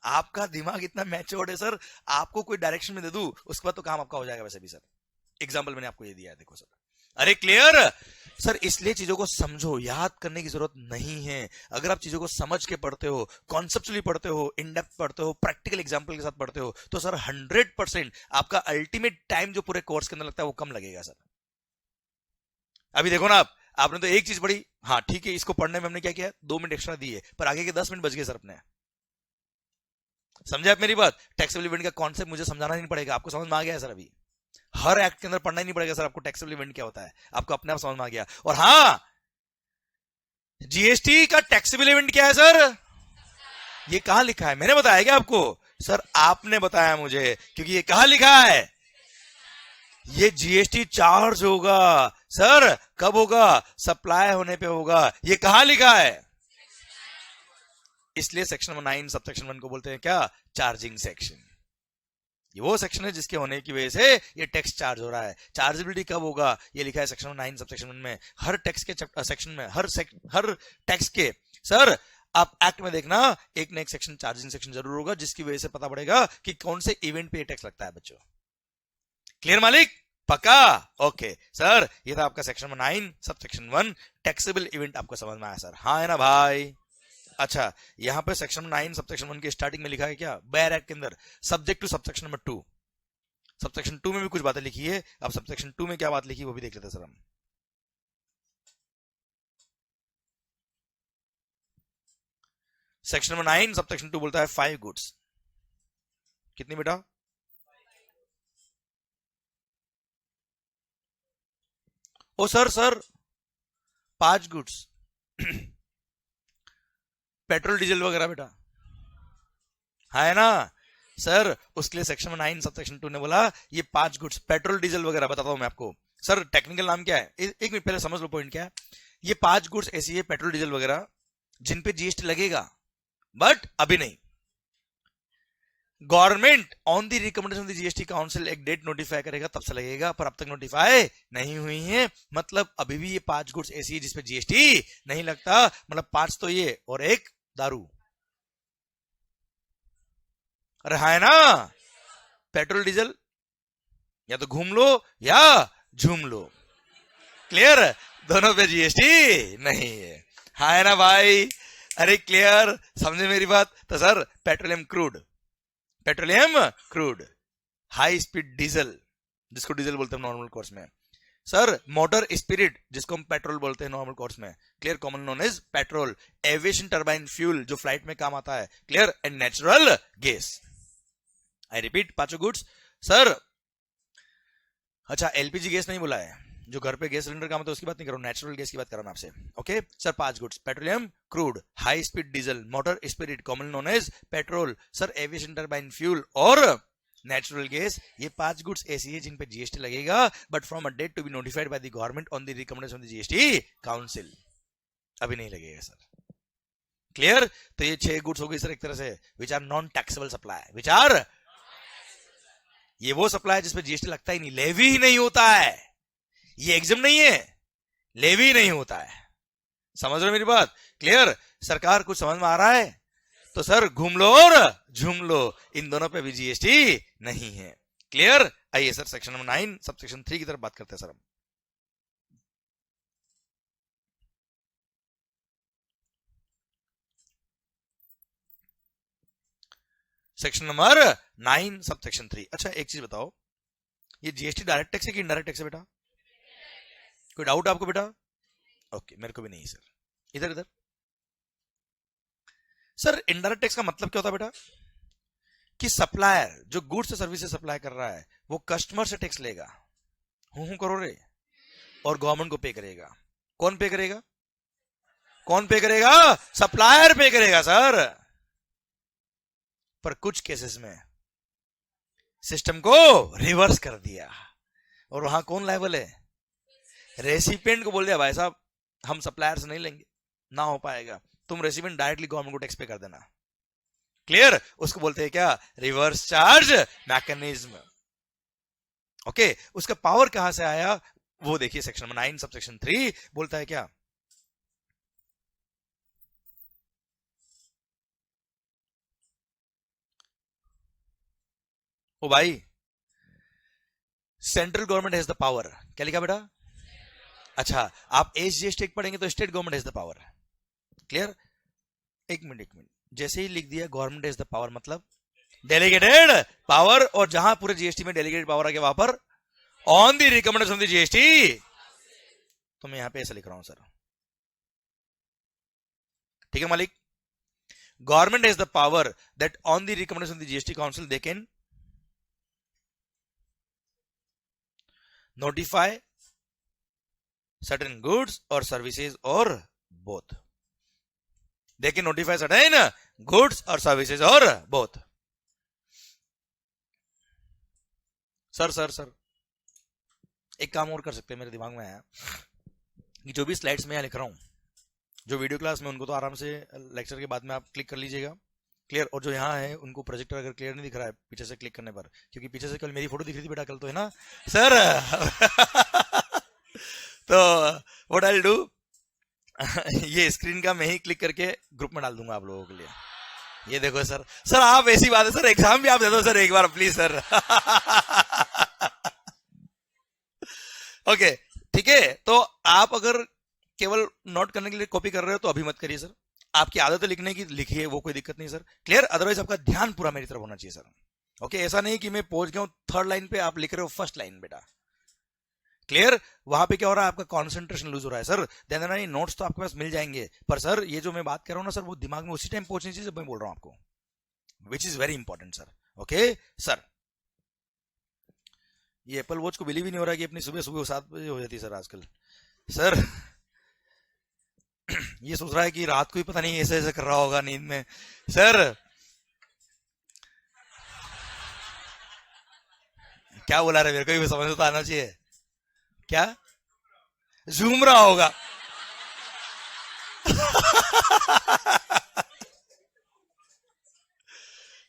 आपका दिमाग इतना मैच्योर्ड है सर, आपको कोई डायरेक्शन में दे दूं उसके बाद तो काम आपका हो जाएगा। वैसे भी सर एग्जाम्पल मैंने आपको ये दिया है, देखो सर। अरे क्लियर सर? इसलिए चीजों को समझो, याद करने की जरूरत नहीं है। अगर आप चीजों को समझ के पढ़ते हो, कॉन्सेप्चुअली पढ़ते हो, इन डेप्थ पढ़ते हो, प्रैक्टिकल एग्जांपल के साथ पढ़ते हो, तो सर 100% आपका अल्टीमेट टाइम जो पूरे कोर्स के अंदर लगता है वो कम लगेगा सर। अभी देखो ना, आपने तो एक चीज पढ़ी, हाँ ठीक है, इसको पढ़ने में हमने क्या किया, 2 मिनट एक्स्ट्रा दिए, पर आगे के 10 मिनट बच गए सर अपने। समझे आप मेरी बात? टैक्सेबल इवेंट का कॉन्सेप्ट मुझे समझाना नहीं पड़ेगा, आपको समझ में आ गया है सर। अभी हर एक्ट के अंदर पढ़ना ही नहीं पड़ेगा सर आपको टैक्सेबल इवेंट क्या होता है, आपको अपने आप समझ में आ गया। और हाँ, जीएसटी का टैक्सेबल इवेंट क्या है सर? ये कहां लिखा है? मैंने बताया क्या आपको? सर आपने बताया मुझे, क्योंकि ये कहां लिखा है? ये जीएसटी चार्ज होगा सर। कब होगा? सप्लाई होने पे होगा। ये कहां लिखा है? इसलिए सेक्शन नंबर 9 सबसेक्शन 1 को बोलते हैं क्या? Charging section. ये वो सेक्शन है जिसके होने की वजह से ये टैक्स चार्ज हो रहा है। चार्जेबिलिटी कब होगा? ये लिखा है सेक्शन 9 सबसेक्शन 1 में। हर टैक्स के सेक्शन में, हर टैक्स के सर आप एक्ट में देखना, एक ना एक सेक्शन चार्जिंग सेक्शन जरूर होगा, जिसकी वजह से पता पड़ेगा कि कौन से इवेंट पे टैक्स लगता है बच्चों। क्लियर मालिक? पक्का? ओके सर, ये था आपका section number 9 subsection 1 taxable event. आपको समझ में आया सर? हाँ है ना भाई? अच्छा, यहां पे सेक्शन 9 सबसेक्शन 1 के स्टार्टिंग में लिखा है क्या, बेयर एक्ट के अंदर subject to subsection number 2। Subsection 2 में भी कुछ बातें लिखी है, अब सबसेक्शन 2 में क्या बात लिखी वो भी देख लेते हैं सर हम। सेक्शन नंबर 9 सबसेक्शन 2 बोलता है 5 गुड्स। कितनी बेटा? ओ सर 5 गुड्स पेट्रोल डीजल वगैरह बेटा, है ना सर? उसके लिए सेक्शन 9 सब सेक्शन 2 ने बोला ये 5 गुड्स पेट्रोल डीजल वगैरह। बताता हूं मैं आपको सर, टेक्निकल नाम क्या है, एक मिनट पहले समझ लो पॉइंट क्या है। ये 5 गुड्स ऐसी है पेट्रोल डीजल वगैरह जिन पे जीएसटी लगेगा, बट अभी नहीं। Government on the recommendation of the GST council एक डेट नोटिफाई करेगा तब से लगेगा, पर अब तक नोटिफाई नहीं हुई है। मतलब अभी भी ये 5 गुड्स ऐसी है जिसपे जीएसटी नहीं लगता। मतलब 5 तो ये और एक दारू। अरे है ना, पेट्रोल डीजल या तो घूम लो या झूम लो। क्लियर? दोनों पे जीएसटी नहीं है, है ना भाई? अरे क्लियर, समझे मेरी बात? तो sir petroleum crude, high speed diesel जिसको डीजल बोलते हैं नॉर्मल कोर्स में, सर मोटर स्पिरिट जिसको हम पेट्रोल बोलते हैं नॉर्मल कोर्स में, clear, common known as petrol, aviation turbine fuel जो फ्लाइट में काम आता है, clear, and natural gas. I repeat, 5 goods sir. अच्छा, एलपीजी गैस नहीं बोला है, जो घर पे गैस सिलेंडर काम होता है उसकी बात नहीं करो, नेचुरल गैस की बात कर रहा हूं आपसे। Okay sir, 5 goods petroleum crude, high speed diesel, motor spirit common known as petrol, sir aviation turbine fuel और नेचुरल गैस। ये 5 गुड्स ऐसी है जिन पे जीएसटी लगेगा, but from a date to be notified by the government on the recommendation of the GST council. अभी नहीं लगेगा सर। क्लियर? तो ये 6 गुड्स हो गई सर एक तरह से which are non taxable supply, which are, ये वो सप्लाई जिसपे जीएसटी लगता ही नहीं, लेवी ही नहीं होता है, ये एग्जाम नहीं है, लेवी नहीं होता है। समझ रहे मेरी बात? क्लियर? सरकार कुछ समझ में आ रहा है? तो सर घूम लो और झूम लो, इन दोनों पे भी जीएसटी नहीं है। क्लियर? आइए sir section number 9 sub section 3 की तरफ बात करते हैं सर हम। Section number 9 sub section 3। अच्छा एक चीज बताओ, ये जीएसटी डायरेक्ट टैक्स है कि इनडायरेक्ट टैक्स है बेटा? कोई डाउट आपको बेटा? ओके, मेरे को भी नहीं सर। इधर इधर सर, इनडायरेक्ट टैक्स का मतलब क्या होता है बेटा? कि सप्लायर जो गुड्स सर्विसेज सप्लाई कर रहा है वो कस्टमर से टैक्स लेगा, हूं करो रे, और गवर्नमेंट को पे करेगा। कौन पे करेगा? कौन पे करेगा? सप्लायर पे करेगा सर। पर कुछ केसेस में सिस्टम को रिवर्स कर दिया, और वहां कौन लायबल है? रेसिपिएंट को बोल दिया भाई साहब हम सप्लायर से नहीं लेंगे, ना हो पाएगा, तुम रेसिपिएंट डायरेक्टली गवर्नमेंट को टैक्स पे कर देना। क्लियर? उसको बोलते हैं क्या? Reverse charge mechanism. ओके, उसका पावर कहां से आया वो देखिए, सेक्शन नंबर 9 सब सेक्शन 3 बोलता है क्या? ओ भाई, central government has the power. क्या लिखा बेटा? अच्छा, आप एसजीएसटी पढ़ेंगे तो state government has the power. Clear? एक मिनट, जैसे ही लिख दिया गवर्नमेंट हैज द पावर मतलब डेलीगेटेड पावर, और जहां पूरे जीएसटी में डेलीगेटेड पावर आ गया वहां पर on the recommendation of the GST. तो मैं यहां पे ऐसा लिख रहा हूं सर, ठीक है मालिक? Government has the power that on the recommendation of the GST council they can notify certain goods or services or both. They can notify certain goods or services or both. Sir एक काम और कर सकते हैं, मेरे दिमाग में आया कि जो भी स्लाइड्स में यहां लिख रहा हूं, जो वीडियो क्लास में उनको तो आराम से लेक्चर के बाद में आप क्लिक कर लीजिएगा। क्लियर? और जो यहाँ है उनको प्रोजेक्टर अगर क्लियर नहीं दिख रहा है पीछे से क्लिक करने पर, क्योंकि पीछे से कल मेरी फोटो दिख रही थी बेटा, कल तो है ना सर। तो व्हाट आई विल डू, ये स्क्रीन का मैं ही क्लिक करके ग्रुप में डाल दूंगा आप लोगों के लिए। ये देखो सर, आप ऐसी बात है सर, एग्जाम भी आप दे दो सर एक बार प्लीज सर। ओके ठीक है, तो आप अगर केवल नोट करने के लिए कॉपी कर रहे हो तो अभी मत करिए सर, आपकी आदत है लिखने की, लिखिए, वो कोई दिक्कत नहीं सर, क्लियर। अदरवाइज आपका ध्यान पूरा मेरी तरफ होना चाहिए सर। ओके, ऐसा नहीं कि मैं पहुंच गया हूं थर्ड लाइन पे, आप लिख रहे हो फर्स्ट लाइन, बेटा, क्लियर। वहां पे क्या हो रहा है, आपका कॉन्सेंट्रेशन लूज हो रहा है सर। देन नहीं, नोट्स तो आपके पास मिल जाएंगे, पर सर ये जो मैं बात कर रहा हूं ना सर, वो दिमाग में उसी टाइम पहुंचनी चाहिए जब मैं बोल रहा हूं आपको, which is very important sir. Okay sir, ये एप्पल वॉच को बिलीव ही नहीं हो रहा कि अपनी सुबह सुबह 7 बजे हो जाती है सर आजकल। सर ये सोच रहा है कि रात को ही पता नहीं ऐसे ऐसे कर रहा होगा नींद में। सर क्या बोला रहे, मेरे को भी समझ तो आना चाहिए, क्या झूम रहा होगा।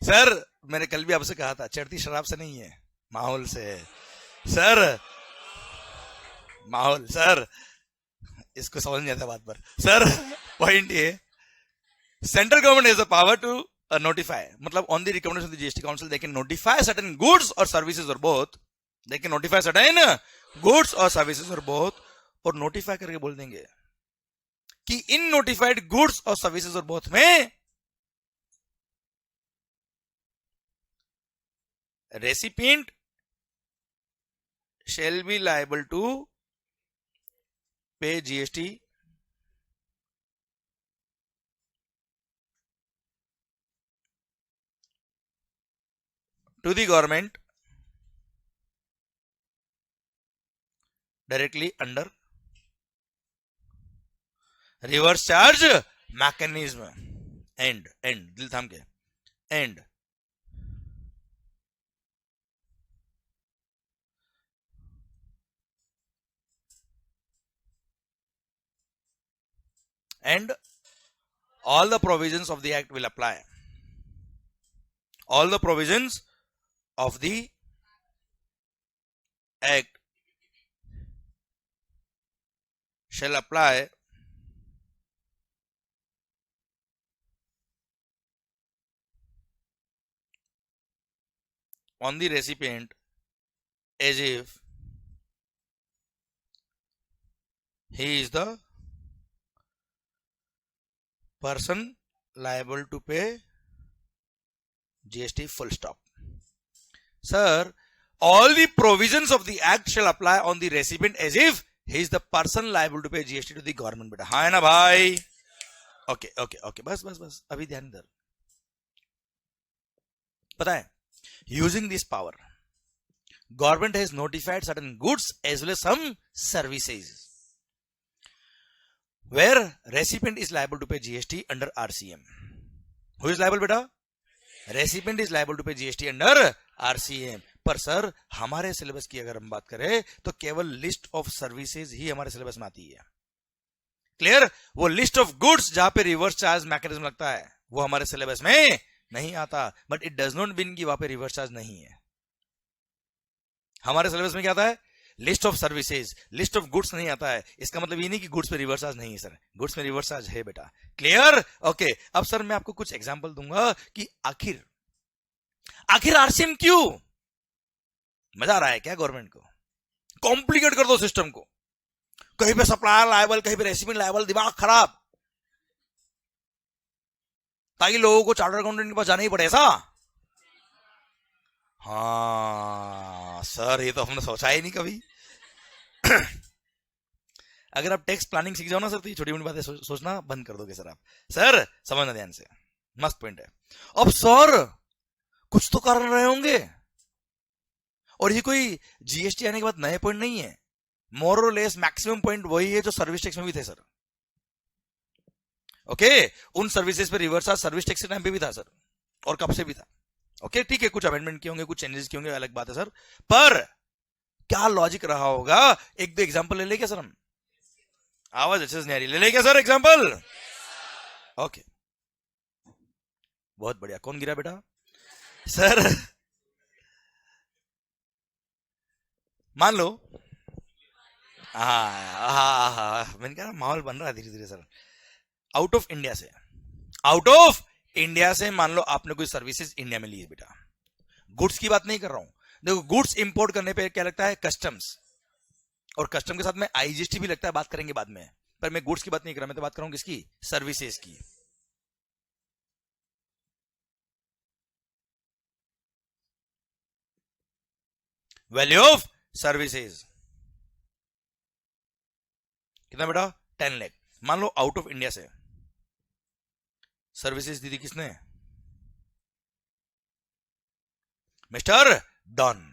सर मैंने कल भी आपसे कहा था, चढ़ती शराब से नहीं है, माहौल से है सर, माहौल। सर इसको समझ नहीं आता बात पर सर। पॉइंट ये, central government has the power to notify, मतलब on the recommendation of the GST council they can notify certain goods or services or both, they can notify certain goods or services or both, और notify करके बोल देंगे कि इन notified goods और services और both में recipient shall be liable to pay GST to the government directly under reverse charge mechanism and दिल थाम के and all the provisions of the act will apply, all the provisions of the act shall apply on the recipient as if he is the person liable to pay GST, full stop. Sir, all the provisions of the act shall apply on the recipient as if he is the person liable to pay GST to the government. बेटा हाँ है ना भाई? ओके ओके ओके, बस बस बस, अभी ध्यान इधर। पता है, using this power, government has notified certain goods as well as some services where recipient is liable to pay GST under RCM. Who is liable बेटा? Recipient is liable to pay GST under RCM. पर सर हमारे सिलेबस की अगर हम बात करें तो केवल लिस्ट ऑफ सर्विसेज ही हमारे सिलेबस में आती है, क्लियर। वो लिस्ट ऑफ गुड्स जहां पे रिवर्स चार्ज मैकेनिज्म लगता है वो हमारे सिलेबस में नहीं आता, but it does not mean कि वहां पे रिवर्स चार्ज नहीं है। हमारे सिलेबस में क्या आता है, list of services, list of goods नहीं आता है। इसका मतलब ये नहीं कि गुड्स पे रिवर्स चार्ज नहीं है सर, गुड्स में रिवर्स चार्ज है बेटा, क्लियर। ओके, अब सर मैं आपको कुछ एग्जांपल दूंगा कि आखिर आरसीएम क्यों। मजा आ रहा है क्या गवर्नमेंट को? कॉम्प्लिकेट कर दो सिस्टम को, कहीं पे सप्लायर लायबल, कहीं पे रेसिपिएंट लायबल, दिमाग खराब, ताकि लोगों को चार्टर्ड अकाउंटेंट के पास जाना ही पड़े ऐसा। हाँ सर, ये तो हमने सोचा ही नहीं कभी। अगर आप टैक्स प्लानिंग सीख जाओ ना सर, तो ये छोटी मोटी बातें सोचना बंद कर दोगे सर आप। सर समझना ध्यान से, मस्त पॉइंट है। अब सर कुछ तो कर रहे होंगे, और ये कोई जीएसटी आने के बाद नए पॉइंट नहीं है, मोर और लेस मैक्सिमम पॉइंट वही है जो सर्विस टैक्स में भी थे सर। ओके, उन सर्विसेज पे रिवर्स चार्ज सर्विस टैक्स के टाइम पे भी था सर, और कब से भी था। ओके ठीक है, कुछ अमेंडमेंट किए होंगे, कुछ चेंजेस किए होंगे, अलग बात है सर, पर क्या लॉजिक रहा होगा? एक दो एग्जांपल ले ले क्या सर हम? आवाज अच्छे से नहीं आ रही, ले ले क्या सर एग्जांपल? ओके बहुत बढ़िया। कौन गिरा बेटा? सर मान लो, मैंने कहा माहौल बन रहा है धीरे धीरे सर। आउट ऑफ इंडिया से मान लो आपने कोई सर्विसेज इंडिया में ली है बेटा, गुड्स की बात नहीं कर रहा हूं, देखो गुड्स इंपोर्ट करने पे क्या लगता है? कस्टम्स, और कस्टम के साथ में आईजीएसटी भी लगता है, बात करेंगे बाद में, पर मैं गुड्स की बात नहीं कर रहा, मैं तो बात कर रहा हूं किसकी? सर्विसेज की। वैल्यू ऑफ सर्विसेज कितना बेटा 10 लाख। मान लो आउट ऑफ इंडिया से सर्विसेज दी थी किसने, मिस्टर डॉन।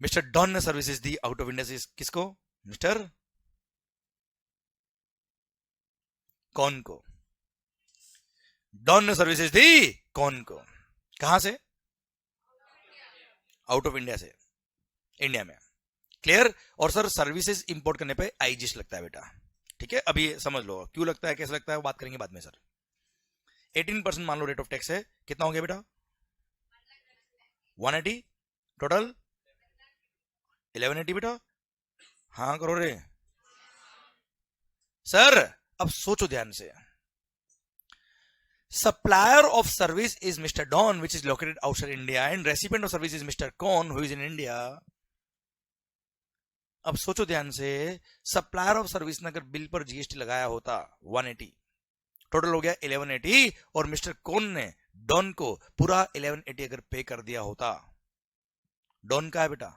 मिस्टर डॉन ने services the out of India से किसको, मिस्टर कौन को। डॉन ने सर्विसेज दी कौन को, कहां से, आउट ऑफ इंडिया से, इंडिया में। क्लियर। और सर सर्विसेज इंपोर्ट करने पे आईजीएसटी लगता है बेटा, ठीक है। अभी समझ लो क्यों लगता है, कैसे लगता है, वो बात करेंगे बाद में सर। 18% मान लो रेट ऑफ टैक्स है, कितना हो गया बेटा 180, टोटल 1180 बेटा। हाँ करो रे सर। अब सोचो ध्यान से, supplier of service is Mr. Don, which is located outside India, and recipient of service is Mr. Con, who is in India. अब सोचो ध्यान से, सप्लायर ऑफ सर्विस ने अगर बिल पर जीएसटी लगाया होता 180, टोटल हो गया 1180, और मिस्टर कौन ने डॉन को पूरा 1180 अगर पे कर दिया होता, डॉन का है बेटा,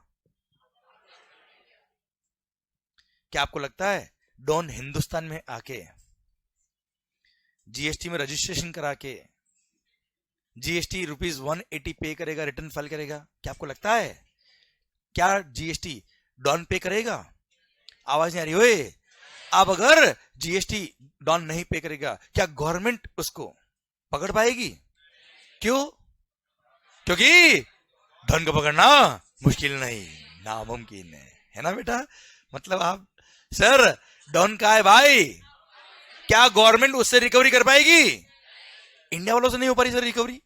क्या आपको लगता है डॉन हिंदुस्तान में आके जीएसटी में रजिस्ट्रेशन करा के जीएसटी ₹180 पे करेगा, रिटर्न फाइल करेगा? क्या आपको लगता है क्या जीएसटी डॉन पे करेगा? आवाज नहीं आ रही होए। अब अगर जीएसटी डॉन नहीं पे करेगा, क्या गवर्नमेंट उसको पकड़ पाएगी? क्यों? क्योंकि डॉन को पकड़ना मुश्किल नहीं, नामुमकिन है ना बेटा। मतलब आप सर डॉन का है भाई, क्या गवर्नमेंट उससे रिकवरी कर पाएगी? इंडिया वालों से नहीं हो पा रही sir recovery,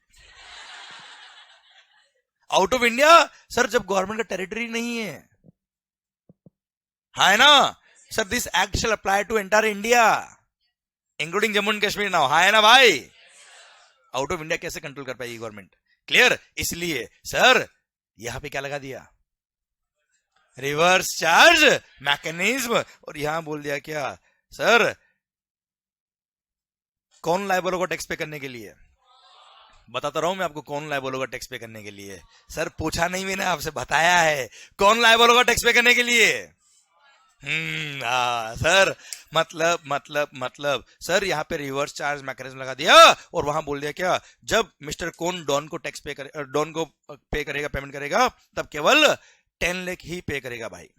out of India sir, जब गवर्नमेंट का टेरिटरी नहीं है। हाँ है ना sir, this act shall apply to entire India including Jammu and Kashmir now. हाँ है ना भाई, आउट ऑफ इंडिया कैसे कंट्रोल कर पाएगी गवर्नमेंट? क्लियर। इसलिए सर यहां पे क्या लगा दिया, रिवर्स चार्ज मैकेनिज्म, और यहां बोल दिया क्या सर, कौन लायबल होगा टैक्स पे करने के लिए? बताता रहा हूं मैं आपको कौन लायबल होगा टैक्स पे करने के लिए। सर पूछा नहीं मैंने आपसे, बताया है कौन लायबल होगा टैक्स पे करने के लिए। सर मतलब सर यहाँ पे रिवर्स चार्ज मैकेनिज्म लगा दिया, और वहां बोल दिया क्या, जब मिस्टर कौन डॉन को टैक्स पे करे, डॉन को पे करेगा, पेमेंट करेगा, तब केवल 10 लाख ही पे करेगा भाई,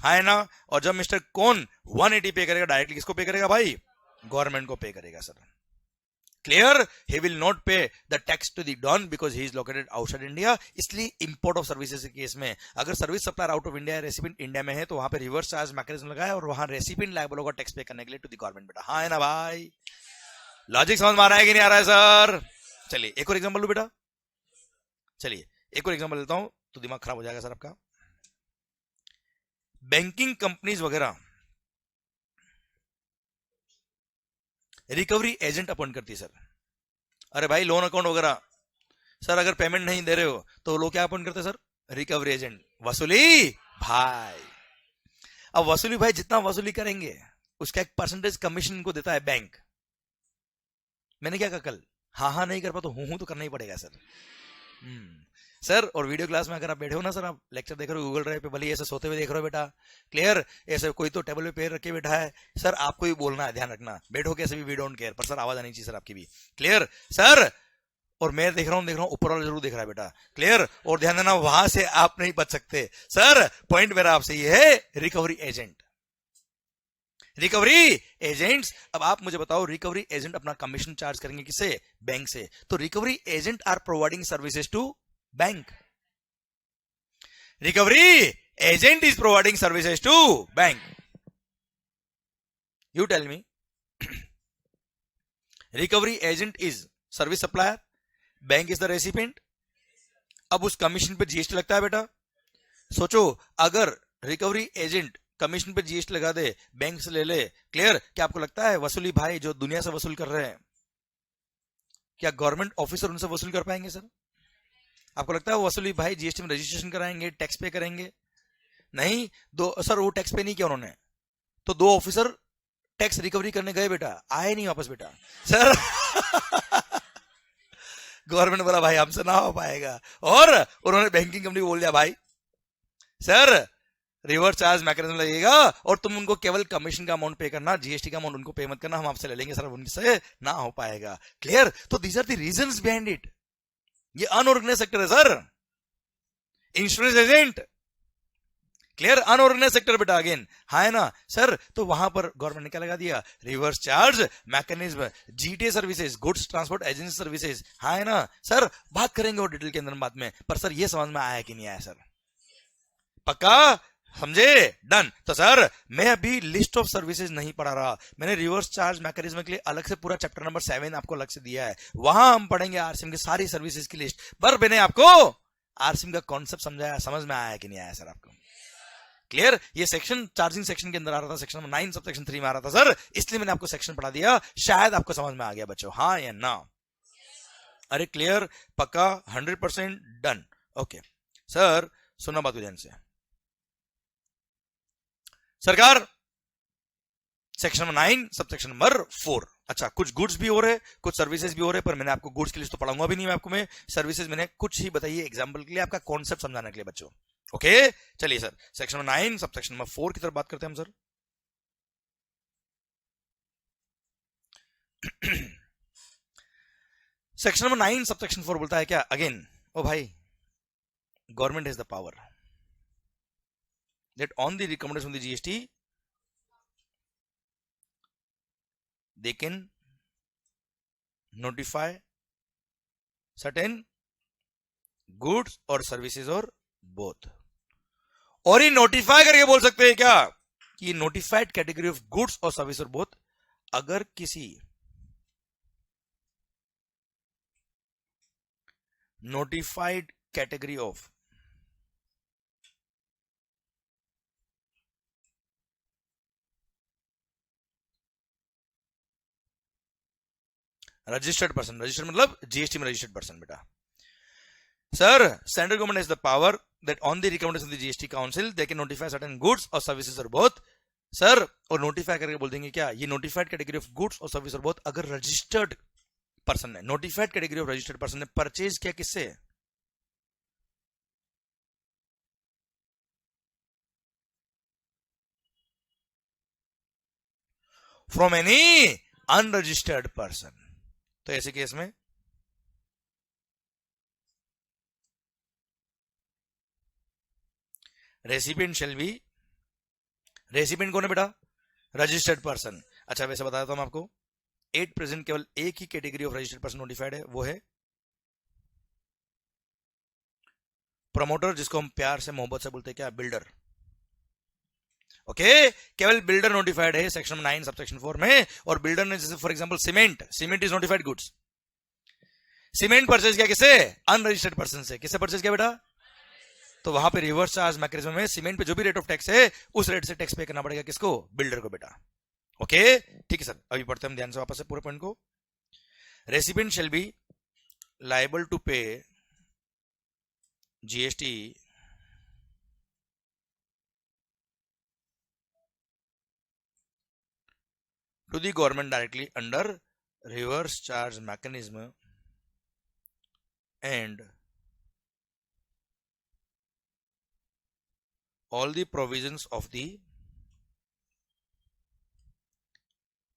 हाँ है ना। और जब मिस्टर कौन 180 पे करेगा, डायरेक्टली किसको पे करेगा भाई? गवर्नमेंट को पे करेगा sir. Clear. He will not pay the tax to the डॉन because he is located outside India. इसलिए इंपोर्ट ऑफ सर्विसेज के केस में अगर service supplier out of India, recipient India में है, तो वहां पे रिवर्स चार्ज मैकेनिज्म लगाया, और वहां रेसिपिएंट लायबल होगा टैक्स पे करने के लिए टू द गवर्नमेंट बेटा। हाँ है ना भाई, लॉजिक समझ में आ रहा है कि नहीं आ रहा है सर? चलिए एक और एग्जाम्पल लो बेटा, चलिए एक और एग्जाम्पल लेता हूं तो दिमाग खराब हो जाएगा सर आपका। बैंकिंग कंपनीज वगैरह रिकवरी एजेंट अपॉइंट करती है सर। अरे भाई लोन अकाउंट वगैरह सर अगर पेमेंट नहीं दे रहे हो तो लोग क्या अपॉइंट करते हैं सर? रिकवरी एजेंट, वसूली भाई। अब वसूली भाई जितना वसूली करेंगे उसका एक परसेंटेज कमीशन को देता है बैंक। मैंने क्या कहा कल, हाँ नहीं कर पा तो हूं तो करना ही पड़ेगा सर। सर और वीडियो क्लास में अगर आप बैठे हो ना सर, आप लेक्चर देख रहे हो गूगल ड्राइव पे, भले ऐसे सोते हुए देख रहे हो बेटा, क्लियर, ऐसे कोई तो टेबल पे पैर रख के बैठा है सर, आपको भी बोलना है, ध्यान रखना, बैठो कैसे भी वी डोंट केयर, पर सर आवाज आनी चाहिए सर आपकी भी, क्लियर सर। और मैं देख रहा हूं ऊपर वाला जरूर देख रहा है बेटा, क्लियर। और ध्यान देना वहां से आप नहीं बच सकते सर। पॉइंट मेरा आपसे ये है, रिकवरी एजेंट, रिकवरी एजेंट्स। अब आप मुझे बताओ, रिकवरी एजेंट अपना कमीशन चार्ज करेंगे किससे? बैंक से। तो recovery agent are providing services to bank. Recovery agent is providing services to bank. You tell me, recovery agent is service supplier, bank is the recipient. अब उस कमीशन पे जीएसटी लगता है बेटा। सोचो अगर रिकवरी एजेंट कमीशन पे जीएसटी लगा दे, बैंक से ले ले, क्लियर, क्या आपको लगता है वसूली भाई जो दुनिया से वसूल कर रहे हैं, क्या गवर्नमेंट ऑफिसर उनसे वसूल कर पाएंगे सर? आपको लगता है वो वसूली भाई जीएसटी में रजिस्ट्रेशन कराएंगे, टैक्स पे करेंगे? नहीं, दो सर वो टैक्स पे नहीं किया उन्होंने, तो 2 ऑफिसर टैक्स रिकवरी करने गए बेटा, आए नहीं वापस बेटा सर। गवर्नमेंट बोला भाई हमसे ना हो पाएगा, और उन्होंने बैंकिंग कंपनी को बोल दिया भाई सर रिवर्स चार्ज मैकेनिज्म लगेगा और तुम उनको केवल कमीशन का अमाउंट पे करना, जीएसटी का अमाउंट उनको पे मत करना, हम आपसे ले लेंगे सर, उनसे ना हो पाएगा। क्लियर? तो these are the reasons behind it. ये अनऑर्गेनाइज सेक्टर है sir, insurance agent. Clear? Unorganised sector बेटा अगेन, हाँ है ना सर। तो वहां पर गवर्नमेंट ने क्या लगा दिया? Reverse charge mechanism, GTA services, goods transport agency services, हाँ है ना सर। बात करेंगे और डिटेल के अंदर बाद में, पर सर ये समझ में आया कि नहीं आया सर? पक्का समझे? डन। तो सर मैं अभी लिस्ट ऑफ सर्विसेज नहीं पढ़ा रहा, मैंने रिवर्स चार्ज मैकेनिज्म के लिए अलग से पूरा चैप्टर नंबर 7 आपको अलग से दिया है, वहां हम पढ़ेंगे आरसीएम की सारी सर्विसेज की लिस्ट। पर मैंने आपको आरसीएम का कॉन्सेप्ट समझाया, समझ में आया कि नहीं आया सर आपको? क्लियर? ये सेक्शन चार्जिंग सेक्शन के अंदर आ रहा था, सेक्शन नंबर 9 सब सेक्शन 3 में आ रहा था सर, इसलिए मैंने आपको सेक्शन पढ़ा दिया, शायद आपको समझ में आ गया बच्चों, हाँ या ना? अरे क्लियर? पक्का? 100% डन। ओके सर सुनना बात ध्यान से सरकार, section number 9 sub section number 4। अच्छा, कुछ गुड्स भी हो रहे, कुछ सर्विसेज भी हो रहे, पर मैंने आपको गुड्स की लिस्ट तो पढ़ाऊंगा भी नहीं मैं आपको, मैं सर्विसेज मैंने कुछ ही बताइए एग्जांपल के लिए, आपका कॉन्सेप्ट समझाने के लिए बच्चों। ओके चलिए sir, section number 9 sub section number 4 की तरफ बात करते हैं हम sir. Section number 9 sub section 4 बोलता है क्या? अगेन ओ भाई, government has the power that on the recommendation of the GST they can notify certain goods or services or both। और ये नोटिफाई करके बोल सकते हैं क्या कि ये नोटिफाइड कैटेगरी ऑफ गुड्स और सर्विस और बोथ अगर किसी notified category of registered person, registered मतलब जीएसटी में रजिस्टर्ड पर्सन बेटा। Sir central government has the power that on the recommendation of the GST Council they can notify certain goods or services or both। Sir और नोटिफाई करके बोल देंगे क्या? ये नोटिफाइड कैटेगरी ऑफ गुड्स और सर्विस और बोथ अगर रजिस्टर्ड पर्सन ने, notified category of registered person ने परचेज किया किससे? From any unregistered person. तो ऐसे केस में रेसिपिएंट शेल बी, रेसिपिएंट कौन है बेटा? Registered person. अच्छा वैसे बताया था हम आपको, एट प्रेजेंट केवल एक ही category of registered person notified है, वो है प्रमोटर, जिसको हम प्यार से मोहब्बत से बोलते हैं क्या? बिल्डर। ओके केवल बिल्डर नोटिफाइड है सेक्शन 9 सब सेक्शन 4 में। और बिल्डर ने जैसे for example cement, cement is notified goods, cement purchase किया किससे? अनरजिस्टर्ड पर्सन से। किससे परचेज किया बेटा? तो वहां पे रिवर्स चार्ज मैकेनिज्म में सीमेंट पे जो भी रेट ऑफ टैक्स है उस रेट से टैक्स पे करना पड़ेगा किसको? बिल्डर को बेटा। ओके ठीक है सर, अभी पढ़ते हैं ध्यान से वापस से पूरे पॉइंट को। Recipient shall be liable to pay GST to the government directly under reverse charge mechanism and all the provisions of the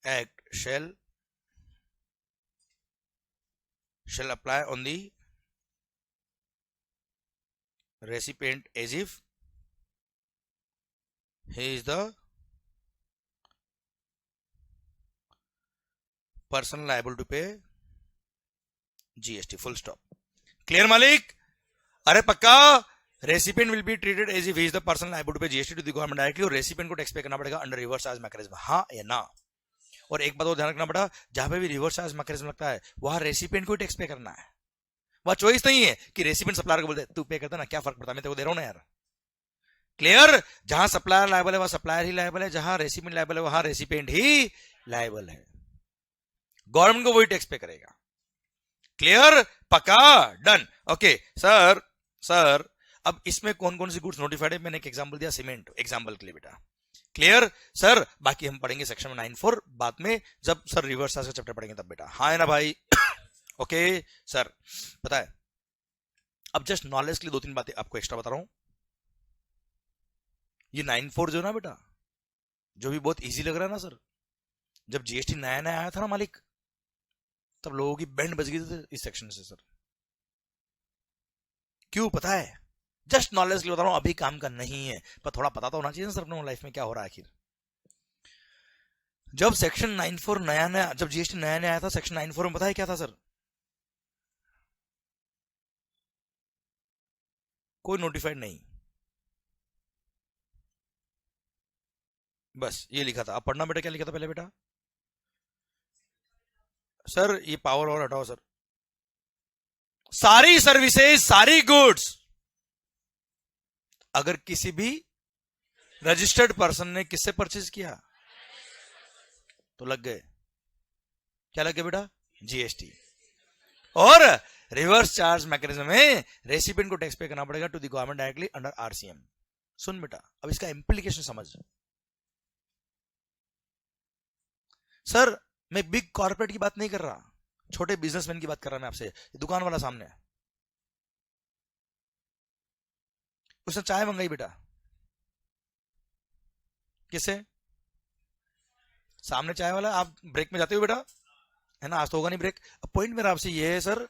act shall apply on the recipient as if he is the person liable to pay GST, full stop। Clear मालिक? अरे पक्का, recipient will be treated as if he is the person liable to pay GST to the government directly, और रेसिपिएंट को टैक्स पे करना पड़ेगा अंडर रिवर्स चार्ज मैकेनिज्म, हाँ या ना? और एक बात और ध्यान रखना पड़ा, जहां पे भी रिवर्स चार्ज मैकेनिज्म लगता है वहां रेसिपिएंट को टैक्स पे करना है, वहां चॉइस नहीं है कि रेसिपिएंट सप्लायर को बोलते तू पे करता ना, क्या फर्क पड़ता है, मैं तेरे को दे रहा हूं ना यार। क्लियर? जहां सप्लायर लायबल है वहां सप्लायर ही लायबल है, जहां रेसिपिएंट लायबल है वहां रेसिपिएंट ही लायबल है, गवर्नमेंट को वही टैक्स पे करेगा। क्लियर? पक्का? डन। ओके सर, सर अब इसमें कौन कौन सी गुड्स नोटिफाइड है? मैंने एक एग्जांपल दिया सीमेंट, एग्जांपल के लिए बेटा। क्लियर? सर बाकी हम पढ़ेंगे सेक्शन में 9(4) बाद में, जब सर रिवर्स चार्ज का चैप्टर पढ़ेंगे तब बेटा, हाँ है ना भाई? ओके सर पता है, अब जस्ट नॉलेज के लिए 2-3 बातें आपको एक्स्ट्रा बता रहा हूं। ये 94 जो ना बेटा, जो भी बहुत इजी लग रहा है ना सर, जब जीएसटी नया नया आया था ना मालिक, तब लोगों की बैंड बज गई थी इस सेक्शन से सर। क्यों पता है? जस्ट नॉलेज के लिए बता रहा हूं, अभी काम का नहीं है, पर थोड़ा पता तो होना चाहिए ना सर अपने लाइफ में क्या हो रहा है आखिर। जब सेक्शन 94 नया नया, जब जीएसटी नया नया आया था, सेक्शन 94 में पता है क्या था सर? कोई नोटिफाइड नहीं, बस ये लिखा था। अब पढ़ना बेटा, क्या लिखा था पहले बेटा? सर ये पावर और हटाओ सर। सारी सर्विसेज, सारी गुड्स, अगर किसी भी रजिस्टर्ड पर्सन ने किससे परचेज किया तो लग गए, क्या लग गए बेटा? जीएसटी। और रिवर्स चार्ज मैकेनिज्म में रेसिपिएंट को टैक्स पे करना पड़ेगा to the government directly under RCM. सुन बेटा, अब इसका इंप्लीकेशन समझ। सर मैं बिग कॉर्पोरेट की बात नहीं कर रहा, छोटे बिजनेसमैन की बात कर रहा मैं आपसे। दुकान वाला सामने, उसने चाय मंगाई बेटा, किससे? सामने चाय वाला। आप ब्रेक में जाते हो बेटा, है ना? आज तो होगा नहीं ब्रेक। अब पॉइंट मेरा आपसे ये है सर,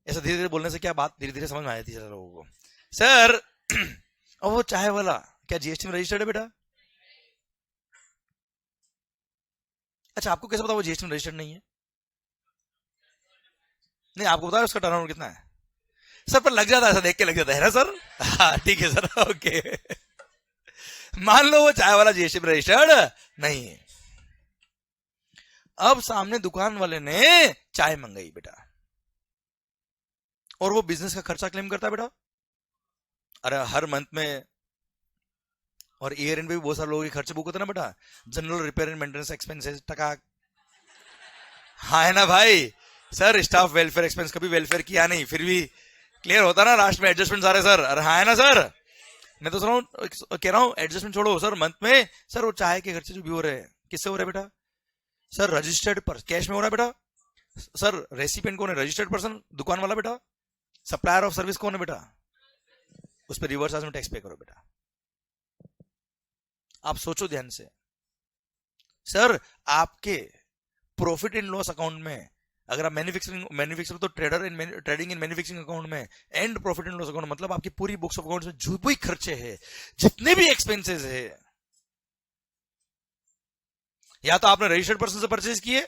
ऐसा धीरे धीरे बोलने से क्या बात धीरे धीरे समझ में आ जाती है लोगों को। सर अब वो चाय वाला क्या जीएसटी में रजिस्टर्ड है बेटा? अच्छा, आपको कैसे पता वो जीएसटी में रजिस्टर्ड नहीं है? नहीं, आपको पता है उसका टर्नओवर कितना है? सर पर लग जाता है, ऐसा देख के लग जाता है ना सर। हाँ ठीक है सर, ओके। मान लो वो चाय वाला जीएसटी में रजिस्टर्ड नहीं है। अब सामने दुकान वाले ने चाय मंगाई बेटा, और वो बिजनेस का खर्चा क्लेम करता है बेटा। अरे हर मंथ में और ईयर एंड पे भी बहुत सारे लोगों के खर्चे बुक होते हैं ना बेटा, general repair and maintenance expenses टका। हाँ है ना भाई? सर स्टाफ वेलफेयर एक्सपेंस, कभी वेलफेयर किया नहीं फिर भी क्लियर होता ना लास्ट में, एडजस्टमेंट सारे सर। अरे हाँ है ना सर? मैं तो कह रहा हूँ एडजस्टमेंट छोड़ो सर, मंथ में सर वो चाय के खर्चे जो भी हो रहे हैं किससे हो रहे हैं बेटा? सर रजिस्टर्ड पर कैश में हो रहा है बेटा। सर रेसिपिएंट कौन है? रजिस्टर्ड पर्सन, दुकान वाला बेटा। सप्लायर ऑफ सर्विस कौन है बेटा? उस पर रिवर्स चार्ज में टैक्स पे करो बेटा। आप सोचो ध्यान से। सर आपके प्रॉफिट इन लॉस अकाउंट में, अगर आप मैन्युफैक्चरिंग तो ट्रेडिंग इन मैन्युफैक्चरिंग अकाउंट में, and profit in loss account मतलब आपकी पूरी बुक्स ऑफ अकाउंट्स में जो भी खर्चे हैं, जितने भी एक्सपेंसेस है, या तो आपने रजिस्टर्ड पर्सन से परचेज किए,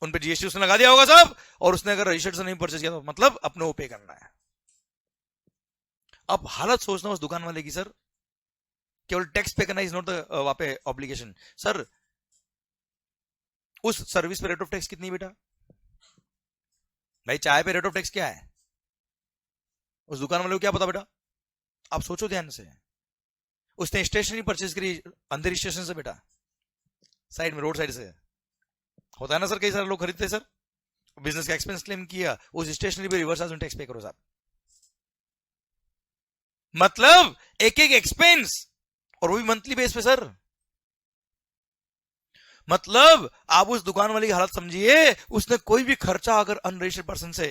उन पे जीएसटी उसने लगा दिया होगा सब, और उसने अगर रजिस्टर्ड से नहीं परचेज किया तो मतलब अपने को पे करना है। अब हालत सोचना उस दुकान वाले की सर, केवल टैक्स पे करना इज नॉट द वहां पे ऑब्लिगेशन। सर उस सर्विस पे रेट ऑफ टैक्स कितनी बेटा? भाई चाय पे रेट ऑफ टैक्स क्या है? उस दुकान वाले को क्या पता बेटा? आप सोचो ध्यान से। उसने स्टेशनरी परचेज करी अंधेरी स्टेशन से बेटा, साइड में, रोड साइड से, होता है ना सर, कई सारे लोग खरीदते हैं सर। बिजनेस का एक्सपेंस क्लेम किया, उस स्टेशनरी पे रिवर्स चार्ज में टैक्स पे करो साहब। मतलब एक एक एक्सपेंस, और वो भी मंथली बेस पे सर। मतलब आप उस दुकान वाली की हालत समझिए, उसने कोई भी खर्चा अगर अनरजिस्टर्ड पर्सन से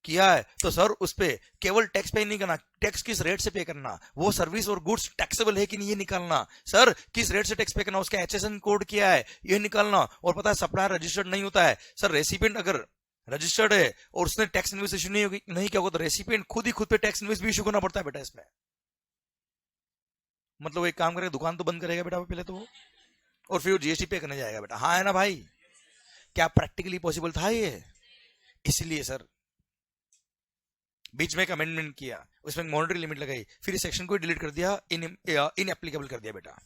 किया है तो सर उस पे केवल टैक्स पे नहीं करना, टैक्स किस रेट से पे करना, वो सर्विस और गुड्स टैक्सेबल है कि नहीं ये निकालना, सर किस रेट से टैक्स पे करना, उसका एचएसएन कोड क्या है ये निकालना। और पता है सप्लायर रजिस्टर्ड नहीं होता है सर, रेसिपिएंट अगर रजिस्टर्ड है और उसने टैक्स इनवॉइस इशू नहीं किया होगा तो रेसिपिएंट खुद पे टैक्स इनवॉइस भी इशू करना पड़ता है बेटा इसमें। मतलब एक काम करेगा, दुकान तो बंद करेगा बेटा पहले तो, और फिर जीएसटी पे करने जाएगा बेटा। हाँ है ना भाई? क्या प्रैक्टिकली पॉसिबल था ये? इसलिए सर बीच में एक अमेंडमेंट किया, उसमें मॉनिटरी लिमिट लगाई, फिर इस सेक्शन को डिलीट कर दिया, इनएप्लीकेबल कर दिया बेटा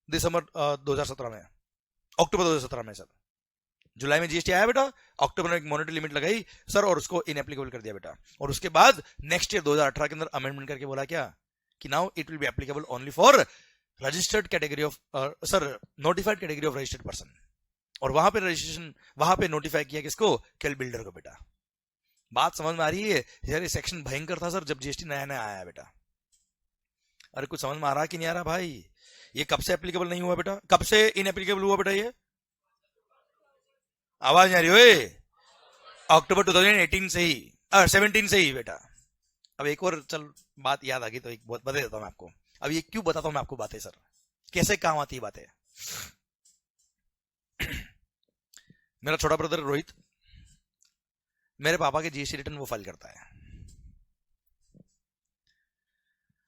दिसंबर 2017 में, अक्टूबर 2017 में सर। जुलाई में जीएसटी आया बेटा, अक्टूबर में एक मॉनिटरी लिमिट लगाई सर, और उसको इनएप्लीकेबल कर दिया बेटा। और उसके बाद नेक्स्ट ईयर 2018 के अंदर अमेंडमेंट करके बोला क्या कि now it will be applicable only for registered category of sir notified category of registered person. और वहां पे रजिस्ट्रेशन, वहां पे नोटिफाई किया किसको? केवल बिल्डर को बेटा। बात समझ में आ रही है? यार ये सेक्शन भयंकर था सर जब जीएसटी नया नया आया बेटा। अरे कुछ समझ में आ रहा कि नहीं आ रहा भाई? ये कब से एप्लीकेबल नहीं हुआ बेटा? कब से इनएप्लीकेबल हुआ बेटा ये? आवाज नहीं आ रही? अक्टूबर 2018 से ही 17 से ही बेटा। अब एक और चल बात याद आ गई तो एक बहुत बता देता हूं मैं आपको। अब ये क्यों बताता हूं मैं आपको बातें सर, कैसे काम आती है बातें। मेरा छोटा ब्रदर रोहित मेरे पापा के जीएसटी रिटर्न वो फाइल करता है।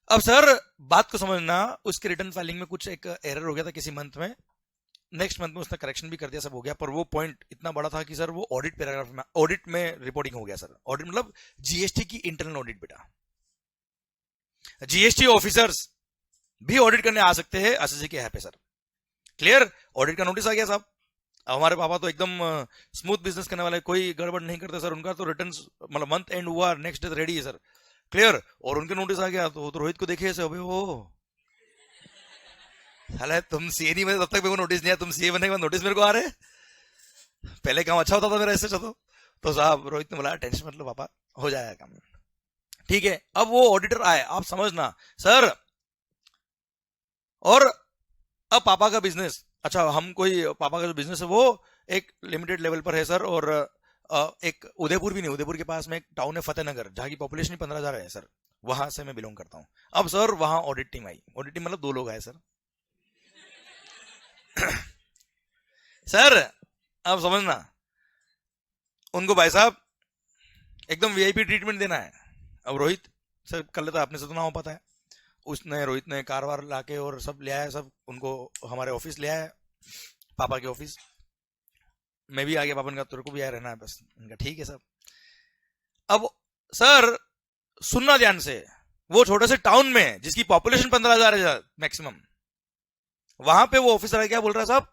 अब सर बात को समझना, उसके रिटर्न फाइलिंग में कुछ एक एरर हो गया था किसी मंथ में, नेक्स्ट मंथ में उसने करेक्शन भी कर दिया, सब हो गया, पर वो पॉइंट इतना बड़ा था कि सर वो ऑडिट पैराग्राफ में, ऑडिट में रिपोर्टिंग हो गया सर। ऑडिट मतलब जीएसटी की इंटरनल ऑडिट बेटा, जीएसटी ऑफिसर्स भी ऑडिट करने आ सकते हैं एसएससी के यहाँ पे सर। क्लियर, ऑडिट का नोटिस आ गया साहब। अब हमारे पापा तो एकदम स्मूथ बिजनेस करने वाले, कोई गड़बड़ नहीं करते सर। उनका तो रिटर्न मतलब मंथ एंड हुआ, नेक्स्ट डे रेडी है सर। क्लियर, और उनके नोटिस आ गया तो रोहित को देखे ऐसे, अबे ओ हालांकि तुम सीए नहीं बने तब तक मेरे को नोटिस नहीं आया, तुम सीए बनने के बाद नोटिस मेरे को आ रहे। पहले काम अच्छा होता था मेरा ऐसे तो साहब रोहित ने बोला टेंशन मत लो पापा, हो जाएगा काम। ठीक है, अब वो ऑडिटर आए, आप समझना सर। और अब पापा का बिजनेस, अच्छा हम कोई पापा का जो बिजनेस है वो एक लिमिटेड लेवल पर है सर। और एक उदयपुर भी नहीं, उदयपुर के पास में एक टाउन है फतेहनगर, जहां की पॉपुलेशन 15,000 है सर, वहां से मैं बिलोंग करता हूं। अब सर वहां ऑडिट टीम आई, ऑडिट टीम मतलब 2 लोग आए सर। सर अब समझना, उनको भाई साहब एकदम वीआईपी ट्रीटमेंट देना है। अब रोहित सर कर लेता, आपने से तो ना हो पाता है, उसने रोहित ने कार वार लाके और सब ले आया, सब उनको हमारे ऑफिस ले आया, पापा के ऑफिस। मैं भी आ गया, पापा ने कहा तेरे को भी आया रहना है बस। उनका ठीक है सब। अब सर सुनना ध्यान से, वो छोटे से टाउन में जिसकी पॉपुलेशन 15,000 है मैक्सिमम, वहां पे वो ऑफिसर क्या बोल रहा है साहब,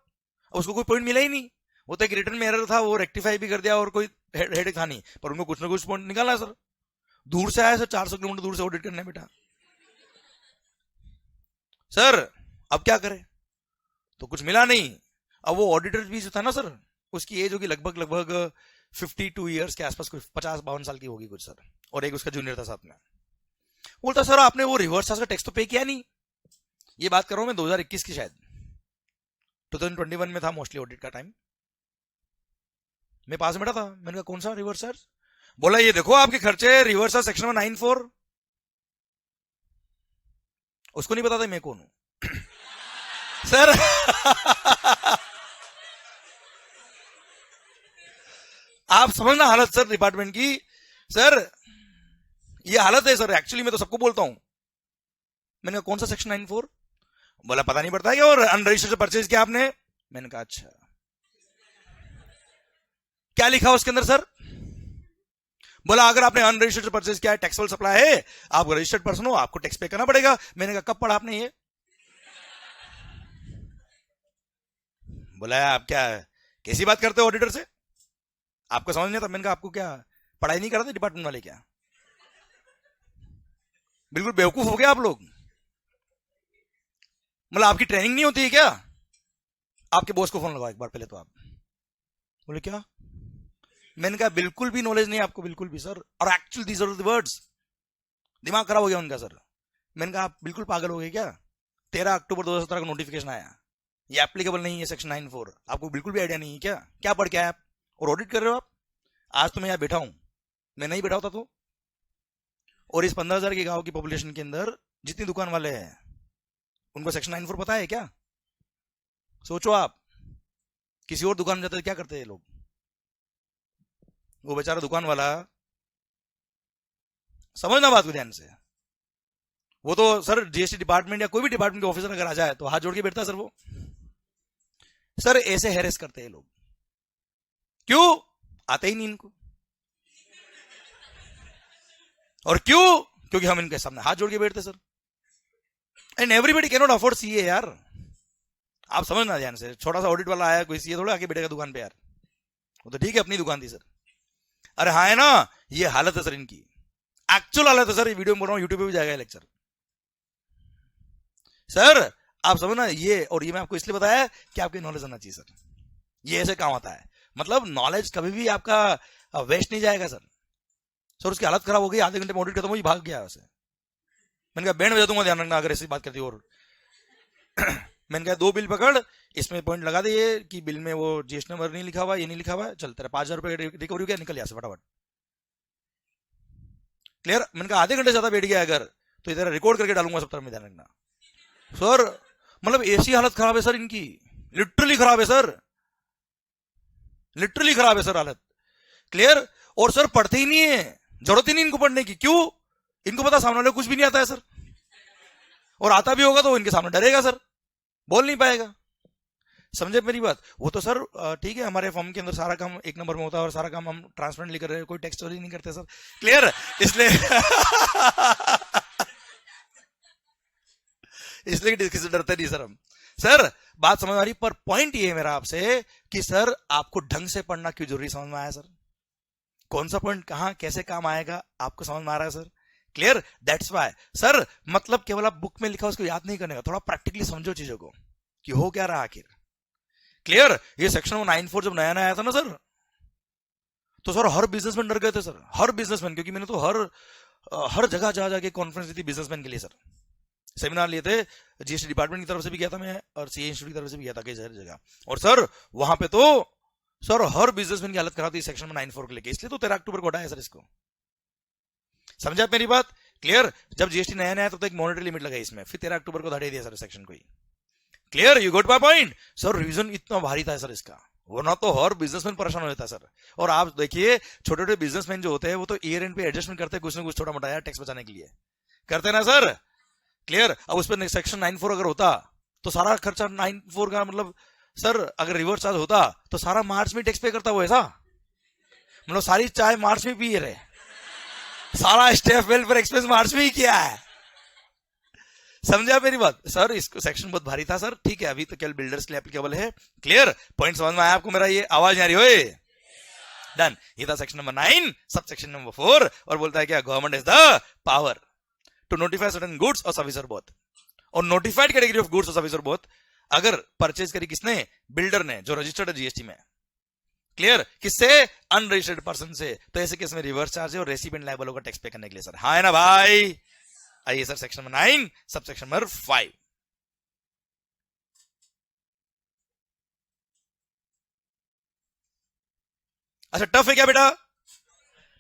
उसको कोई पॉइंट मिला ही नहीं। वो तो एक रिटर्न में एरर था, वो रेक्टिफाई भी कर दिया और कोई हेड था नहीं, पर उनको कुछ ना कुछ पॉइंट निकाला सर। दूर से आया सर, 400 किलोमीटर दूर से ऑडिट करने बेटा। सर अब क्या करे, तो कुछ मिला नहीं। अब वो ऑडिटर भी जो था ना सर, उसकी एज होगी लगभग 52 ईयर्स के आसपास, कुछ 50-52 साल की होगी कुछ सर। और एक उसका जूनियर था साथ में। बोलता सर आपने वो रिवर्स का टैक्स तो पे किया नहीं। ये बात कर रहा हूं मैं 2021 की, शायद 2021 में था मोस्टली ऑडिट का टाइम। मैं पास में बैठा था, मैंने कहा कौन सा रिवर्स सर? बोला ये देखो आपके खर्चे रिवर्स सेक्शन में 94। उसको नहीं पता था मैं कौन हूं सर। आप समझना हालत सर डिपार्टमेंट की। सर ये हालत है सर, एक्चुअली मैं तो सबको बोलता हूं। मैंने कहा कौन सा सेक्शन 94? बोला पता नहीं पड़ता है क्या, और अनरजिस्टर्ड परचेज किया आपने? मैंने कहा अच्छा, क्या लिखा उसके अंदर सर? बोला अगर आपने अनरजिस्टर्ड परचेज किया है, टैक्सेबल सप्लाई है, आप रजिस्टर्ड पर्सन हो, आपको टैक्स पे करना पड़ेगा। मैंने कहा कब पढ़ा आपने ये? बोला आप क्या कैसी बात करते हो ऑडिटर से, आपको समझ नहीं आता? मैंने कहा आपको क्या पढ़ाई नहीं करते डिपार्टमेंट वाले क्या? बिल्कुल बेवकूफ हो गया आप लोग। मतलब आपकी ट्रेनिंग नहीं होती है क्या? आपके बॉस को फोन लगाओ एक बार पहले तो आप। बोले क्या? मैंने कहा बिल्कुल भी नॉलेज नहीं आपको, बिल्कुल भी सर। और actually these are the words, दिमाग खराब हो गया उनका सर। मैंने कहा आप बिल्कुल पागल हो गए क्या? 13 अक्टूबर 2017 का नोटिफिकेशन आया, ये एप्लीकेबल नहीं है सेक्शन 94। आपको बिल्कुल भी आइडिया नहीं है क्या? क्या पढ़ के आए आप और ऑडिट कर रहे हो आप? आज तो मैं यहां बैठा हूं, मैं नहीं बैठा होता तो। और इस 15,000 के गांव की पॉपुलेशन के अंदर जितनी दुकान वाले हैं, उनको सेक्शन 94 पता है क्या? सोचो आप, किसी और दुकान में जाते क्या करते हैं लोग? वो बेचारा दुकान वाला, समझना बात को ध्यान से, वो तो सर जीएसटी डिपार्टमेंट या कोई भी डिपार्टमेंट के ऑफिसर अगर आ जाए तो हाथ जोड़ के बैठता सर। वो सर ऐसे हैरेस करते हैं लोग, क्यों? आते ही नहीं इनको। और क्यों? क्योंकि हम इनके सामने हाथ जोड़ के बैठते sir. And everybody can not afford CA यार, आप समझना ध्यान से। छोटा सा ऑडिट वाला आया, कोई सीए थोड़ा आके बैठेगा दुकान पे यार, वो तो ठीक है अपनी दुकान थी सर। अरे हाँ है ना, ये हालत है सर इनकी, एक्चुअल हालत है सर। ये वीडियो में बोल रहा हूं, यूट्यूब पे भी जाएगा लेक्चर सर। आप समझना ये, और ये मैं आपको इसलिए बताया कि आपकी नॉलेज होना चाहिए सर। ये ऐसे काम आता है, मतलब नॉलेज कभी भी आपका वेस्ट नहीं जाएगा सर। सर उसकी हालत खराब हो गई, आधे घंटे में ऑडिट खत्म हुई, भाग गया वैसे। मैंने कहा बैंड बजा दूंगा, ध्यान रखना अगर ऐसी बात करती। और मैंने कहा 2 बिल पकड़, इसमें पॉइंट लगा दे कि बिल में वो जीएसटी नंबर नहीं लिखा हुआ, ये नहीं लिखा हुआ, चल तेरा 5,000 रुपए रिकवरी हो गया, निकल यहाँ से फटाफट। क्लियर, मैंने कहा आधे घंटे ज्यादा बैठ गया अगर तो इधर रिकॉर्ड करके डालूंगा, सब तरफ में ध्यान रखना सर। मतलब ऐसी हालत खराब है सर इनकी, लिटरली खराब है सर, लिटरली खराब है सर हालत। क्लियर, और सर पढ़ते ही नहीं है, जरूरत ही नहीं इनको पढ़ने की। क्यों? इनको पता सामने वाले को कुछ भी नहीं आता है सर, और आता भी होगा तो इनके सामने डरेगा सर, बोल नहीं पाएगा। समझे मेरी बात? वो तो सर ठीक है, हमारे फॉर्म के अंदर सारा काम एक नंबर में होता है और सारा काम हम ट्रांसपेरेंटली कर रहे हैं, कोई टेक्स्ट चोरी नहीं करते सर। क्लियर, इसलिए इसलिए किसी से डरते नहीं सर हम। सर बात समझ आ रही, पर पॉइंट ये है मेरा आपसे कि सर आपको ढंग से पढ़ना क्यों जरूरी, समझ में आया सर? कौन सा पॉइंट कहां कैसे काम आएगा आपको समझ में आ रहा है sir? Clear, that's why sir, मतलब केवल आप बुक में लिखा उसको याद नहीं करने का, थोड़ा प्रैक्टिकली समझो चीजों को कि हो क्या रहा आखिर। क्लियर, ये सेक्शन 94 जब नया नया आया था ना सर, तो सर हर बिजनेसमैन डर गए थे सर, हर बिजनेसमैन, क्योंकि मैंने तो हर जगह जा जाके कॉन्फ्रेंस दी थी बिजनेसमैन के लिए सर, सेमिनार लिए थे, जीएसटी डिपार्टमेंट की तरफ से भी गया था मैं और सीए इंस्टीट्यूट की तरफ से भी गया था कई सारी जगह, और सर वहां पे तो सर हर बिजनेसमैन की हालत खराब थी सेक्शन 94 को लेके, इसलिए तो 13 अक्टूबर को हटाया सर इसको। समझा आप मेरी बात? क्लियर, जब जीएसटी नया नया तो एक मॉनिटरी लिमिट लगाई इसमें, फिर 13 अक्टूबर को हटा दिया सर सेक्शन को ही। Clear, you got my point sir? Revision इतना भारी था सर इसका, वरना तो हर बिजनेसमैन परेशान हो जाता सर। और आप देखिए छोटे छोटे बिजनेसमैन जो होते हैं वो तो ईयर एंड पे एडजस्टमेंट करते हैं कुछ ना कुछ छोटा मोटा यार टैक्स बचाने के लिए, करते ना सर? क्लियर, अब उस पर सेक्शन 94 अगर होता तो सारा खर्चा 94 का मतलब सर अगर रिवर्स चार्ज होता तो सारा मार्च में टैक्स पे करता वो, ऐसा मतलब सारी चाय मार्च में पी रहे, सारा स्टाफ वेलफेयर एक्सपेंस मार्च में ही किया है। समझा मेरी बात सर? इसको सेक्शन बहुत भारी था सर, ठीक है, अभी तो केवल बिल्डर्स के लिए एप्लीकेबल है। क्लियर, पॉइंट समझ में आया आपको मेरा? ये आवाज नहीं आ रही होए? डन, ये था section number 9, sub section number 4, और बोलता है क्या? Government is the power to notify certain goods और सर्विस और बोथ, और नोटिफाइड कैटेगरी ऑफ गुड्स और सर्विस और बोथ अगर परचेज करी किसने? बिल्डर ने, जो रजिस्टर्ड है जीएसटी में। क्लियर, किससे? अनरजिस्टर्ड पर्सन से, तो ऐसे केस में रिवर्स चार्ज है और रेसिपिएंट लायबल होगा टैक्स पे करने के लिए सर। हाँ है ना भाई? आइए sir section number 9 sub section number 5। अच्छा टफ है क्या बेटा?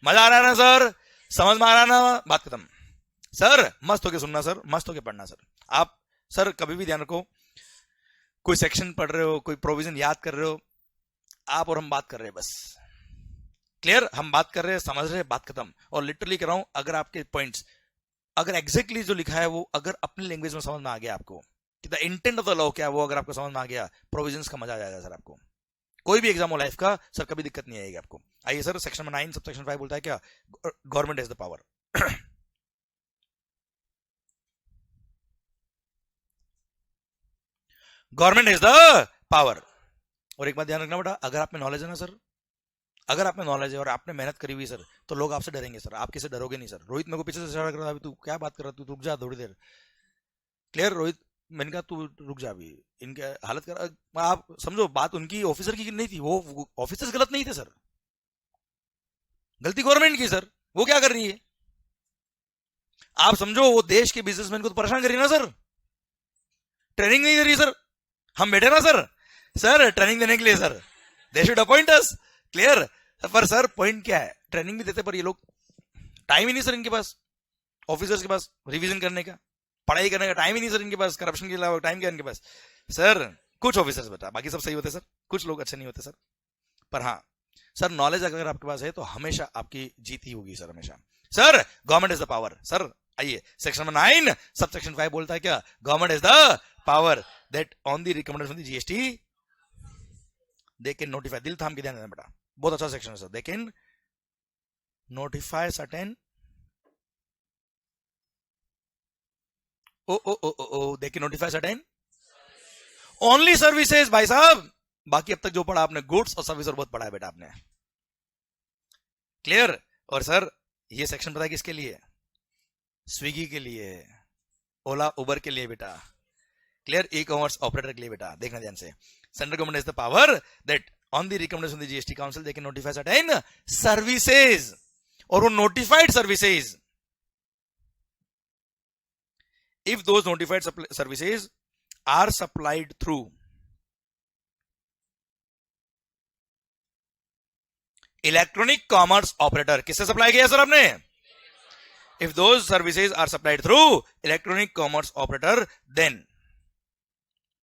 मजा आ रहा है ना सर? समझ में आ रहा है ना? बात खत्म सर, मस्त होके सुनना सर, मस्त होके पढ़ना सर। आप सर कभी भी ध्यान रखो, कोई सेक्शन पढ़ रहे हो, कोई प्रोविजन याद कर रहे हो, आप और हम बात कर रहे हैं बस। क्लियर, हम बात कर रहे हैं, समझ रहे हैं, बात खत्म। और लिटरली कर रहा हूं, अगर आपके पॉइंट्स अगर एग्जैक्टली जो लिखा है वो अगर अपनी लैंग्वेज में समझ में आ गया आपको कि the intent of the law क्या है, वो अगर आपको समझ में आ गया, प्रोविजंस का मजा आ जाएगा सर आपको। कोई भी एग्जाम हो लाइफ का सर, कभी दिक्कत नहीं आएगी आपको। आइए सर सेक्शन 9 सब सेक्शन 5 बोलता है क्या? Government is the power. Government is the power. और एक बात ध्यान रखना बेटा, अगर आप में नॉलेज है ना सर, अगर आप में नॉलेज है और आपने मेहनत करी हुई सर, तो लोग आपसे डरेंगे सर, आप किसी डरोगे नहीं सर। रोहित मेरे को पीछे से इशारा कर रहा है, तू क्या बात कर रहा है, तू रुक जा थोड़ी देर। क्लियर रोहित, मैंने कहा तू रुक जा, अभी इनके हालत कर। आप समझो बात उनकी ऑफिसर की नहीं थी, वो ऑफिसर्स गलत नहीं थे सर, गलती गवर्नमेंट की सर। वो क्या कर रही है आप समझो, वो देश के बिजनेसमैन को तो परेशान कर रही है ना सर, ट्रेनिंग नहीं दे रही सर। हम बैठे ना सर, सर ट्रेनिंग देने के लिए sir, they should appoint us. Clear, पर सर पॉइंट क्या है, ट्रेनिंग भी देते पर ये लोग टाइम ही नहीं सर इनके पास, ऑफिसर्स के पास रिवीजन करने का, पढ़ाई करने का टाइम ही नहीं सर इनके पास, करप्शन के अलावा टाइम क्या इनके पास सर? कुछ ऑफिसर्स बता, बाकी सब सही होते सर, कुछ लोग अच्छे नहीं होते सर। पर हाँ सर, नॉलेज अगर आपके पास है तो हमेशा आपकी जीत ही होगी सर, हमेशा। Sir government is the power sir. आइए सेक्शन नंबर 9 सब सेक्शन 5 बोलता है क्या? Government is the power that on the recommendation of the GST they can notify. दिल थाम के ध्यान देना बेटा, बहुत अच्छा सेक्शन है sir. They can notify certain they can notify certain only services भाई साहब। बाकी अब तक जो पढ़ा आपने गुड्स और सर्विस और बहुत पढ़ा है बेटा आपने। क्लियर, और सर ये सेक्शन पता है किसके लिए? स्विगी के लिए, ओला उबर के लिए बेटा। क्लियर, ई कॉमर्स ऑपरेटर के लिए बेटा। देखना ध्यान से, central government is the power that on the recommendation of the GST council they can notify certain services, और वो notified services, if those notified services are supplied through electronic commerce operator. किससे सप्लाई किया सर आपने? if those services are supplied through electronic commerce operator, then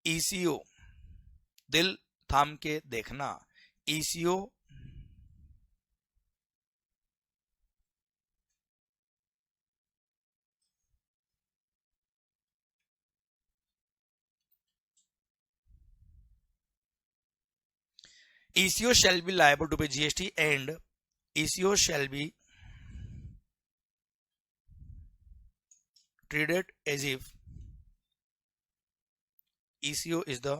ECO, दिल थाम के देखना, ECO ECO shall be liable to pay GST and ECO shall be treated as if ECO is the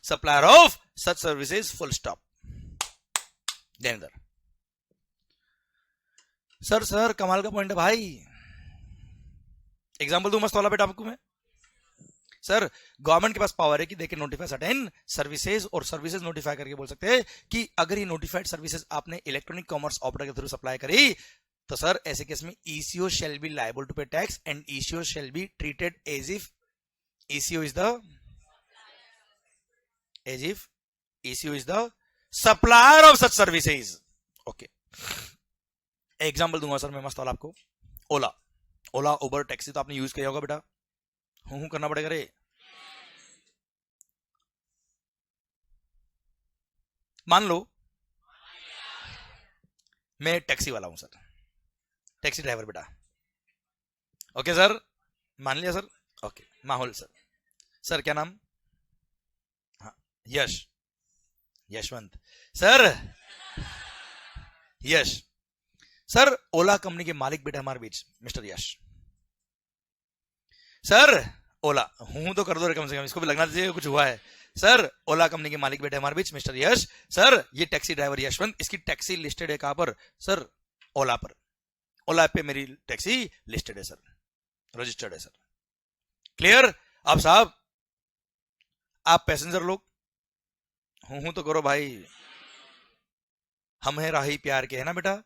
supplier of such services, full stop. Then there. Sir कमाल का पॉइंट है भाई. एग्जाम्पल दूं मस्त वाला बेटा आपको मैं. सर गवर्नमेंट के पास पावर है कि they can notify certain services, और सर्विसेज नोटिफाई करके बोल सकते हैं कि अगर ये नोटिफाइड सर्विसेज आपने इलेक्ट्रॉनिक कॉमर्स ऑपरेटर के थ्रू सप्लाई करी, तो सर ऐसे केस में ECO shall be liable to pay tax and ECO shall be treated as if ECO is the supplier of such services. Okay, example दूंगा सर मैं मस्त वाला आपको. ओला उबर टैक्सी तो आपने यूज किया होगा बेटा. हूं करना पड़ेगा रे. मान लो मैं टैक्सी वाला हूं सर, टैक्सी ड्राइवर बेटा. ओके सर, मान लिया सर. ओके, माहौल सर क्या नाम? हाँ, यशवंत सर. यश सर, ओला कंपनी के मालिक बेटा हमारे बीच मिस्टर यश. सर ओला हूं तो कर दो रे, कम से कम इसको भी लगना चाहिए कुछ हुआ है. सर ओला कंपनी के मालिक बेटे हमारे बीच मिस्टर यश. सर ये टैक्सी ड्राइवर यशवंत, इसकी टैक्सी लिस्टेड है कहां पर? सर ओला पर. ओला पे मेरी टैक्सी लिस्टेड है सर, रजिस्टर्ड है सर. क्लियर? अब साहब आप पैसेंजर लोग हूं तो करो भाई. हम है राही प्यार के, है ना बेटा.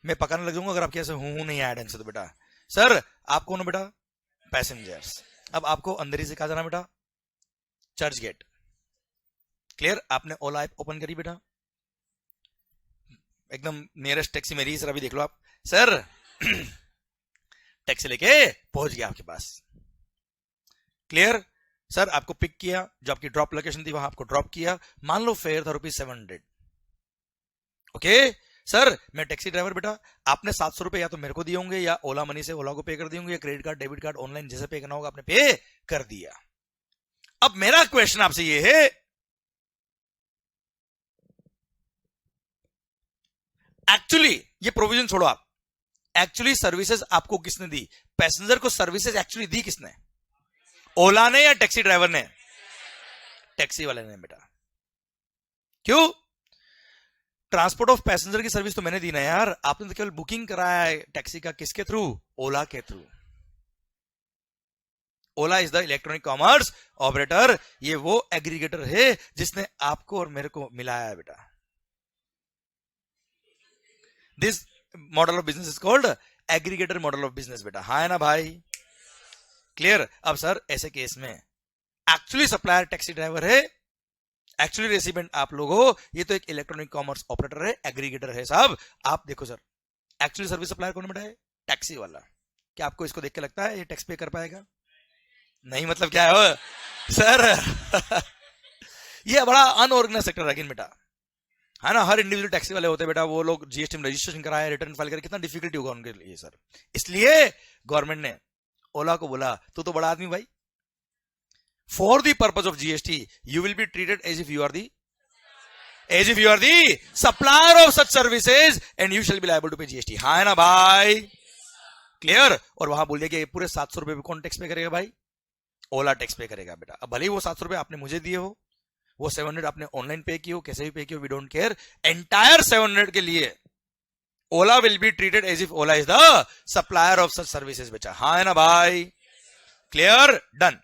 मैं पकाने लग जाऊंगा अगर आपके ऐसे हूं नहीं आया ढंग से तो बेटा. सर आप कौन हो बेटा? पैसेंजर्स. अब आपको अंदर ही से कहा जाना बेटा, चर्च गेट. क्लियर? आपने ओला ऐप ओपन करी बेटा, एकदम नियरेस्ट टैक्सी मेरी सर. अभी देख लो आप सर. टैक्सी लेके पहुंच गया आपके पास. क्लियर? सर आपको पिक किया, जो आपकी ड्रॉप लोकेशन थी वहां आपको ड्रॉप किया. मान लो फेयर था ₹700. ओके सर मैं टैक्सी ड्राइवर बेटा, आपने 700 रुपए या तो मेरे को दिए होंगे या ओला मनी से ओला को पे कर दिए होंगे, या credit card debit card online जैसे पे करना होगा आपने पे कर दिया. अब मेरा क्वेश्चन आपसे ये है, एक्चुअली ये प्रोविजन छोड़ो आप, एक्चुअली सर्विसेज आपको किसने दी? पैसेंजर को सर्विसेज एक्चुअली दी किसने? ओला ने या टैक्सी ड्राइवर ने? टैक्सी वाले ने बेटा. क्यों? ट्रांसपोर्ट ऑफ पैसेंजर की सर्विस तो मैंने दी ना यार. आपने तो केवल बुकिंग कराया है टैक्सी का. किसके थ्रू? ओला के through. Ola is the electronic commerce operator. ये वो एग्रीगेटर है जिसने आपको और मेरे को मिलाया है बेटा. This model of business is called aggregator model of business बेटा. हाँ है ना भाई? क्लियर? अब सर ऐसे केस में एक्चुअली सप्लायर टैक्सी ड्राइवर है, एक्चुअली रेसिडेंट आप लोग हो. ये तो एक इलेक्ट्रॉनिक कॉमर्स ऑपरेटर है, एग्रीगेटर है साहब. आप देखो सर, एक्चुअली सर्विस सप्लायर कौन बेटा है? टैक्सी वाला. क्या आपको इसको देख के लगता है ये टैक्स पे कर पाएगा? नहीं. मतलब क्या है सर? ये बड़ा अनऑर्गेनाइज सेक्टर है बेटा, है ना. हर इंडिविजुअल टैक्सी वाले होते हैं बेटा, वो लोग जीएसटी में रजिस्ट्रेशन कराए, रिटर्न फाइल करें, कितना डिफिकल्टी होगा उनके लिए सर. इसलिए गवर्नमेंट ने ओला को बोला तू तो बड़ा आदमी भाई, for the purpose of GST you will be treated as if you are the supplier of such services and you shall be liable to pay GST. हाँ है ना भाई? क्लियर? और वहां बोल दिया कि पूरे 700 रुपए कौन टैक्स पे करेगा भाई? ओला टैक्स पे करेगा बेटा. अब भले ही वो 700 रुपए आपने मुझे दिए हो, वो 700 आपने ऑनलाइन पे किए हो, कैसे भी पे किए हो, वी डोंट केयर. एंटायर 700 के लिए Ola will be treated as if Ola is the supplier of such services बेटा. हाँ है ना भाई? क्लियर? डन.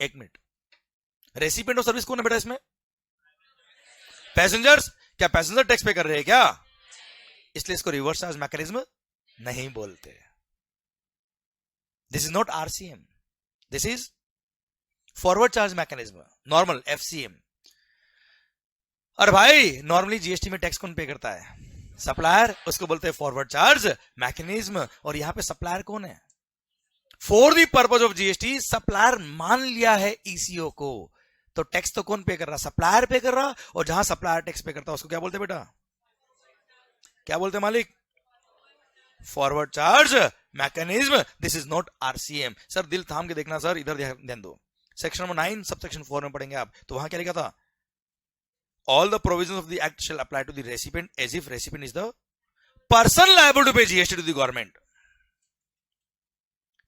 एक मिनट, रेसिपिएंट ऑफ सर्विस कौन है बेटा इसमें? पैसेंजर्स. क्या पैसेंजर टैक्स पे कर रहे हैं क्या? इसलिए इसको रिवर्स चार्ज मैकेनिज्म नहीं बोलते. This is not RCM, this is forward charge mechanism, normal FCM. और भाई नॉर्मली जीएसटी में टैक्स कौन पे करता है? सप्लायर, उसको बोलते हैं फॉरवर्ड चार्ज मैकेनिज्म। और यहां पे सप्लायर कौन है? For the purpose of GST supplier मान लिया है ईसीओ को, तो टैक्स तो कौन पे कर रहा? सप्लायर पे कर रहा। और जहां सप्लायर टैक्स पे करता है उसको क्या बोलते बेटा? क्या बोलते मालिक? Forward charge mechanism. This is not RCM. Sir दिल थाम के देखना सर, इधर ध्यान दो। सेक्शन नंबर 9 सब सेक्शन 4 में पढ़ेंगे आप, तो वहां क्या लिखा था? All the provisions of the act shall apply to the recipient as if recipient is the person liable to pay GST to the government.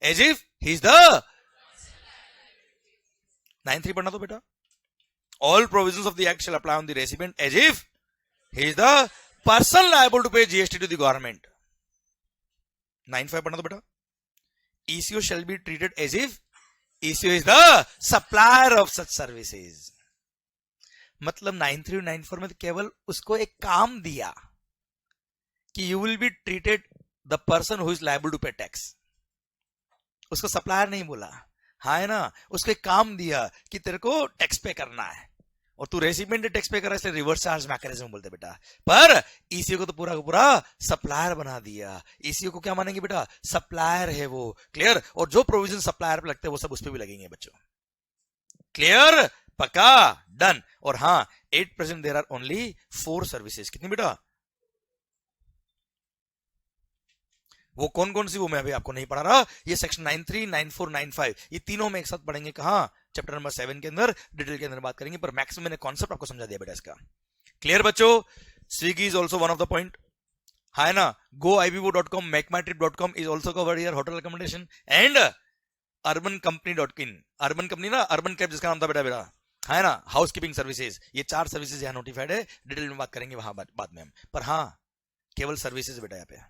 As if he is the 9(3) पढ़ना तो बेटा। All provisions of the act shall apply on the recipient as if he is the person liable to pay GST to the government. 9(5) पढ़ना तो बेटा। ECO shall be treated as if ECO is the supplier of such services. मतलब 9(3) और 9(4) में तो केवल उसको एक काम दिया कि you will be treated the person who is liable to pay tax. उसको सप्लायर नहीं बोला, हाँ है ना, उसको एक काम दिया कि तेरे को टैक्स पे करना है और तू रेसिपिएंट टैक्स पे कर रहा है, इसलिए रिवर्स चार्ज मैकेनिज्म बोलते बेटा। पर ईसीओ को तो पूरा का पूरा सप्लायर बना दिया। ईसीओ को क्या मानेंगे बेटा? सप्लायर है वो। क्लियर? और जो प्रोविजन सप्लायर पे लगते हैं वो सब उस पर भी लगेंगे बच्चों। क्लियर? पक्का? डन। और हाँ, 8% देयर आर ओनली 4 सर्विसेज। कितनी बेटा? वो कौन कौन सी, वो मैं अभी आपको नहीं पढ़ा रहा। ये सेक्शन 9(3), 9(4), 9(5 ये तीनों में एक साथ पढ़ेंगे। कहां? चैप्टर नंबर 7 के अंदर डिटेल के अंदर बात करेंगे, पर मैक्सिमम मैंने कॉन्सेप्ट आपको समझा दिया बेटा इसका। क्लियर बच्चों? Swiggy is also one of the point, है ना। goibibo.com, makeMyTrip.com is also covered here, hotel accommodation. And urbancompany.in, urban company ना, अर्बन कैब जिसका नाम था बेटा बेटा, है ना, हाउस कीपिंग सर्विसेज। ये 4 सर्विसेज यहाँ नोटिफाइड है, डिटेल में बात करेंगे वहां बाद में हम। पर हाँ, केवल सर्विसेज बेटा यहाँ पे,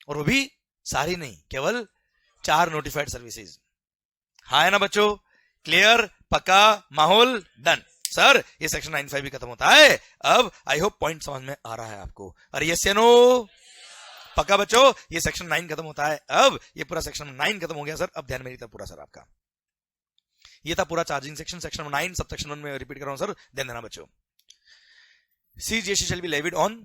और वो भी सारी नहीं, केवल 4 नोटिफाइड सर्विसेज। हाँ है ना बच्चों? क्लियर? पक्का? माहौल? डन। सर ये सेक्शन 9(5) भी खत्म होता है। अब आई होप पॉइंट समझ में आ रहा है आपको। अरे यस या नो? पक्का बच्चों? ये सेक्शन 9 खत्म होता है। अब ये पूरा सेक्शन 9 खत्म हो गया सर। अब ध्यान मेरी तरफ पूरा सर आपका, ये था पूरा charging section. Section 9 sub section 1 में रिपीट कर रहा हूं सर, ध्यान देना बच्चों। CGST shall be levied on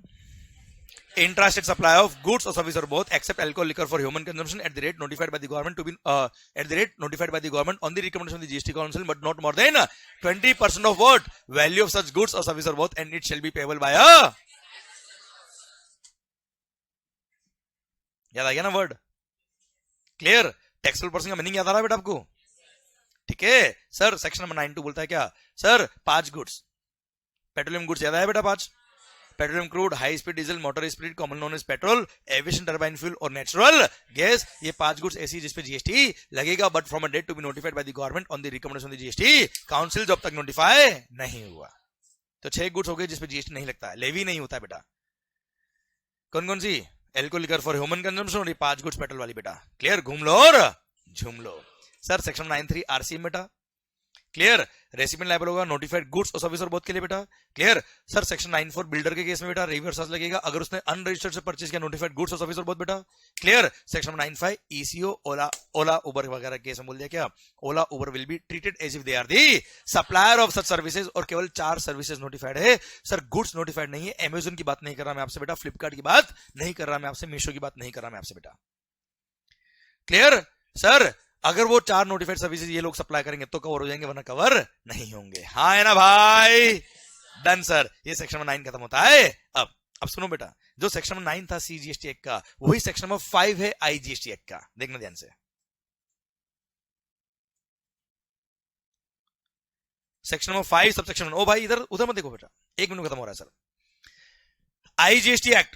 intrastate supply of goods or service or both except alcohol liquor for human consumption at the rate notified by the government to be at the rate notified by the government on the recommendation of the GST council, but not more than 20% of what value of such goods or service or both, and it shall be payable by a, याद आ गया ना वर्ड? क्लियर? टैक्सेबल पर्सन का मीनिंग याद आ रहा है बेटा आपको? ठीक है सर। सेक्शन नंबर 9(2) बोलता है क्या सर? 5 गुड्स, पेट्रोलियम गुड्स याद आया बेटा? 5 petroleum crude, high speed diesel, motor spirit, common known as petrol, aviation turbine fuel और नेचुरल गैस। ये 5 गुड्स ऐसी जिसपे जीएसटी लगेगा, but from a date to be notified by the government on the recommendation of the GST council, जब तक नोटिफाई नहीं हुआ। तो 6 गुड्स हो गए जिसपे जीएसटी नहीं लगता है, लेवी नहीं होता है बेटा। कौन कौन सी? Alcohol liquor for human consumption, और ये 5 गुड्स पेट्रोल वाली बेटा। क्लियर? घूम लो और झूम लो। सर सेक्शन 9(3) आरसीएम बेटा। क्लियर? रेसिपिएंट लायबल होगा नोटिफाइड गुड्स और सर्विस और बोथ के लिए बेटा। क्लियर? सर सेक्शन 9(4) बिल्डर के केस में बेटा रिवर्स चार्ज लगेगा अगर उसने अनरजिस्टर्ड से परचेज किया नोटिफाइड गुड्स और सर्विस और बोथ बेटा। Clear? Section 9(5) ECO, Ola Uber वगैरह केस में बोल दिया क्या? Ola Uber will be treated as if they are the supplier of such services, और केवल 4 सर्विसेज नोटिफाइड है सर। गुड्स नोटिफाइड नहीं है। अमेजन की बात नहीं कर रहा मैं आपसे बेटा, फ्लिपकार्ट की बात नहीं कर रहा मैं आपसे, मीशो की बात नहीं कर रहा मैं आपसे बेटा। क्लियर? सर अगर वो 4 नोटिफाइड सर्विसेज ये लोग सप्लाई करेंगे तो कवर हो जाएंगे, वरना कवर नहीं होंगे। हाँ है ना भाई? Done sir. ये सेक्शन नंबर 9 खत्म होता है। अब सुनो बेटा, जो सेक्शन नंबर 9 था CGST एक्ट का, वही सेक्शन नंबर 5 है IGST एक्ट का। देखना ध्यान से। Section number 5 sub section 1। ओ भाई इधर उधर मत देखो बेटा, 1 मिनट खत्म हो रहा है sir. IGST act,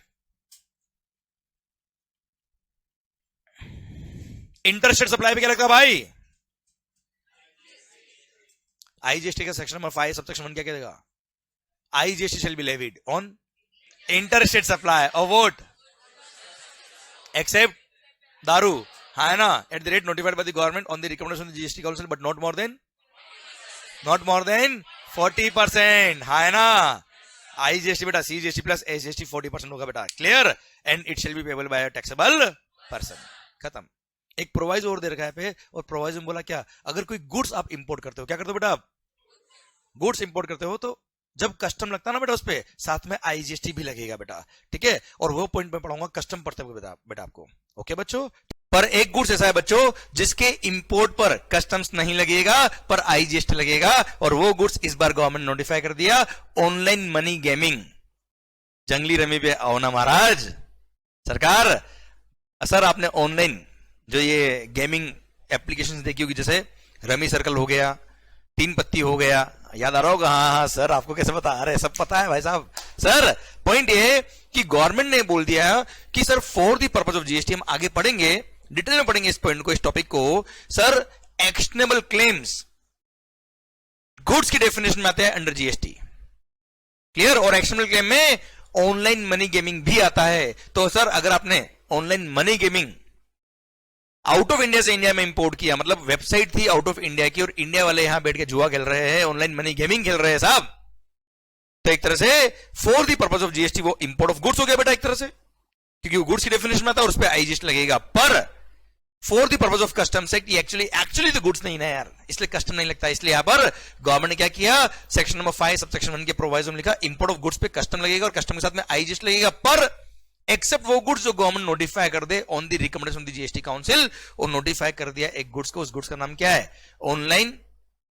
interstate supply पे क्या लगता है भाई? IGST का सेक्शन नंबर 5 सब सेक्शन 1 क्या कहेगा? IGST shall be levied on interstate supply of what except दारू, है ना, at the rate notified by the government on the recommendation of the GST council, but not more than 40%, है ना। IGST बेटा CGST प्लस SGST 40% होगा बेटा। Clear? And it shall be payable by a taxable person। खत्म। एक प्रोवाइजो और दे रखा है पे, और प्रोवाइजो में बोला क्या? अगर कोई गुड्स आप इंपोर्ट करते हो, क्या करते हो बेटा आप? गुड्स इंपोर्ट करते हो तो जब कस्टम लगता है ना बेटा, उस पे साथ में आईजीएसटी भी लगेगा बेटा, ठीक है। और वो पॉइंट मैं पढ़ाऊंगा कस्टम पढ़ते हुए बेटा आपको, ओके बच्चों। पर एक गुड्स ऐसा है बच्चों जिसके इंपोर्ट पर कस्टम्स नहीं लगेगा पर आईजीएसटी लगेगा, और वो गुड्स इस बार गवर्नमेंट नोटिफाई कर दिया, ऑनलाइन मनी गेमिंग। जंगली रमी पे आओ ना महाराज सरकार। सर आपने ऑनलाइन जो ये गेमिंग एप्लीकेशन देखी होगी, जैसे रमी सर्कल हो गया, तीन पत्ती हो गया, याद आ रहा होगा। हाँ हाँ सर आपको कैसे पता, अरे सब पता है भाई साहब। सर पॉइंट ये है कि गवर्नमेंट ने बोल दिया कि sir for the purpose of GST, हम आगे पढ़ेंगे डिटेल में पढ़ेंगे इस पॉइंट को, इस टॉपिक को। सर एक्शनेबल क्लेम्स गुड्स की डेफिनेशन में आते हैं अंडर जीएसटी, क्लियर। और एक्शनेबल क्लेम में ऑनलाइन मनी गेमिंग भी आता है। तो सर अगर आपने online money gaming out of India से इंडिया में इंपोर्ट किया, मतलब वेबसाइट थी आउट ऑफ इंडिया की और इंडिया वाले यहां बैठ के जुआ खेल रहे हैं, ऑनलाइन मनी गेमिंग खेल रहे हैं साहब, तो एक तरह से for the purpose of GST वो इंपोर्ट ऑफ गुड्स हो गया बेटा एक तरह से, क्योंकि वो गुड्स की डेफिनेशन में आता है और उस पर आईजीएसटी लगेगा। पर for the purpose of customs act actually तो गुड्स नहीं ना यार, इसलिए कस्टम नहीं लगता। इसलिए यहां पर गवर्नमेंट ने क्या किया, सेक्शन नंबर 5 सबसेक्शन 1 के प्रोवाइजो में लिखा इंपोर्ट ऑफ गुड्स पे कस्टम लगेगा और कस्टम के साथ में आईजीएसटी लगेगा, पर एक्सेप्ट वो गुड्स जो गवर्नमेंट नोटिफाई कर दे on the recommendation of the GST council. और नोटिफाई कर दिया एक गुड्स को, उस गुड्स का नाम क्या है, ऑनलाइन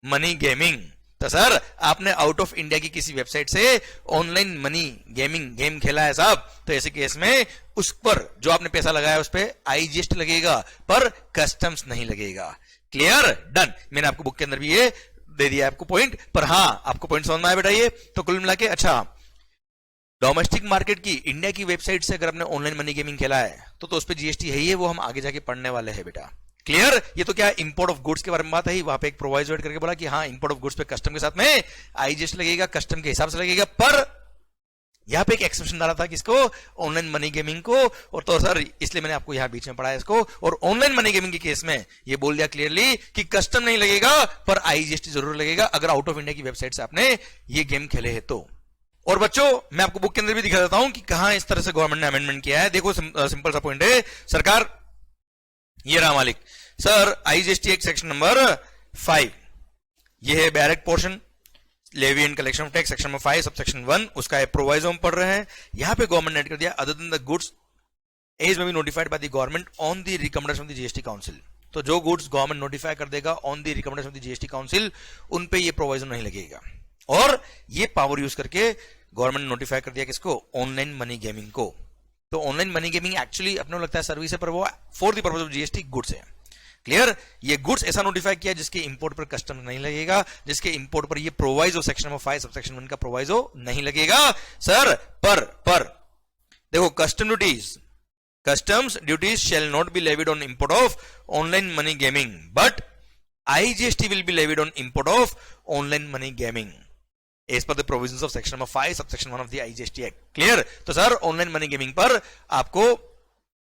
मनी गेमिंग। तो सर आपने आउट ऑफ इंडिया की किसी वेबसाइट से ऑनलाइन मनी गेमिंग गेम खेला है साहब, तो ऐसे केस में उस पर जो आपने पैसा लगाया उस पर आईजीएसटी लगेगा पर कस्टम्स नहीं लगेगा। Clear, done. मैंने आपको बुक के अंदर भी ये दे दिया आपको पॉइंट, पर हाँ आपको पॉइंट समझ में आया बेटा ये। तो कुल मिला के अच्छा, डोमेस्टिक मार्केट की इंडिया की वेबसाइट से अगर आपने ऑनलाइन मनी गेमिंग खेला है तो उस पर जीएसटी है ही है, वो हम आगे जाके पढ़ने वाले हैं बेटा। क्लियर। ये तो क्या इंपोर्ट ऑफ गुड्स के बारे में बात है ही, वहां पे एक प्रोवाइजो ऐड करके बोला कि हाँ इंपोर्ट ऑफ गुड्स पे कस्टम के साथ में आईजीएसटी लगेगा, कस्टम के हिसाब से लगेगा, पर यहां पे एक एक्सेप्शन डाला था किसको, ऑनलाइन मनी गेमिंग को। और तो सर इसलिए मैंने आपको यहां बीच में पढ़ाया इसको। और ऑनलाइन मनी गेमिंग के केस में ये बोल दिया क्लियरली कि कस्टम नहीं लगेगा पर आईजीएसटी जरूर लगेगा अगर आउट ऑफ इंडिया की वेबसाइट से आपने ये गेम खेले है तो। और बच्चों मैं आपको बुक के अंदर भी दिखा देता हूं कि कहां इस तरह से गवर्नमेंट ने अमेंडमेंट किया है। देखो सिंपल सा पॉइंट है सरकार, ये रहा मालिक sir IGST act section number 5, ये है direct portion levy and collection of tax, section number 5 sub section 1 उसका प्रोवाइजो हम पढ़ रहे हैं। यहां पे गवर्नमेंट ने ऐड कर दिया other than the goods as may be notified by the government on the recommendation of the GST council. तो जो गुड्स गवर्नमेंट नोटिफाई कर देगा on the recommendation of the GST council उन पे ये प्रोवाइजो नहीं लगेगा। और ये पावर यूज करके गवर्नमेंट ने नोटिफाई कर दिया किसको, ऑनलाइन मनी गेमिंग को। तो ऑनलाइन मनी गेमिंग एक्चुअली अपने को लगता है सर्विस है, पर वो for the purpose of GST goods है। क्लियर। ये गुड्स ऐसा नोटिफाई किया जिसके इंपोर्ट पर कस्टम नहीं लगेगा, जिसके इंपोर्ट पर ये प्रोवाइजो सेक्शन नंबर 5 सबसेक्शन 1 का प्रोवाइजो नहीं लगेगा सर। पर देखो customs duties shall not be levied on import of online money gaming but IGST will be levied on import of online money gaming as per the provisions of section number 5 subsection 1 of the IGST act. Clear. तो सर ऑनलाइन मनी गेमिंग पर आपको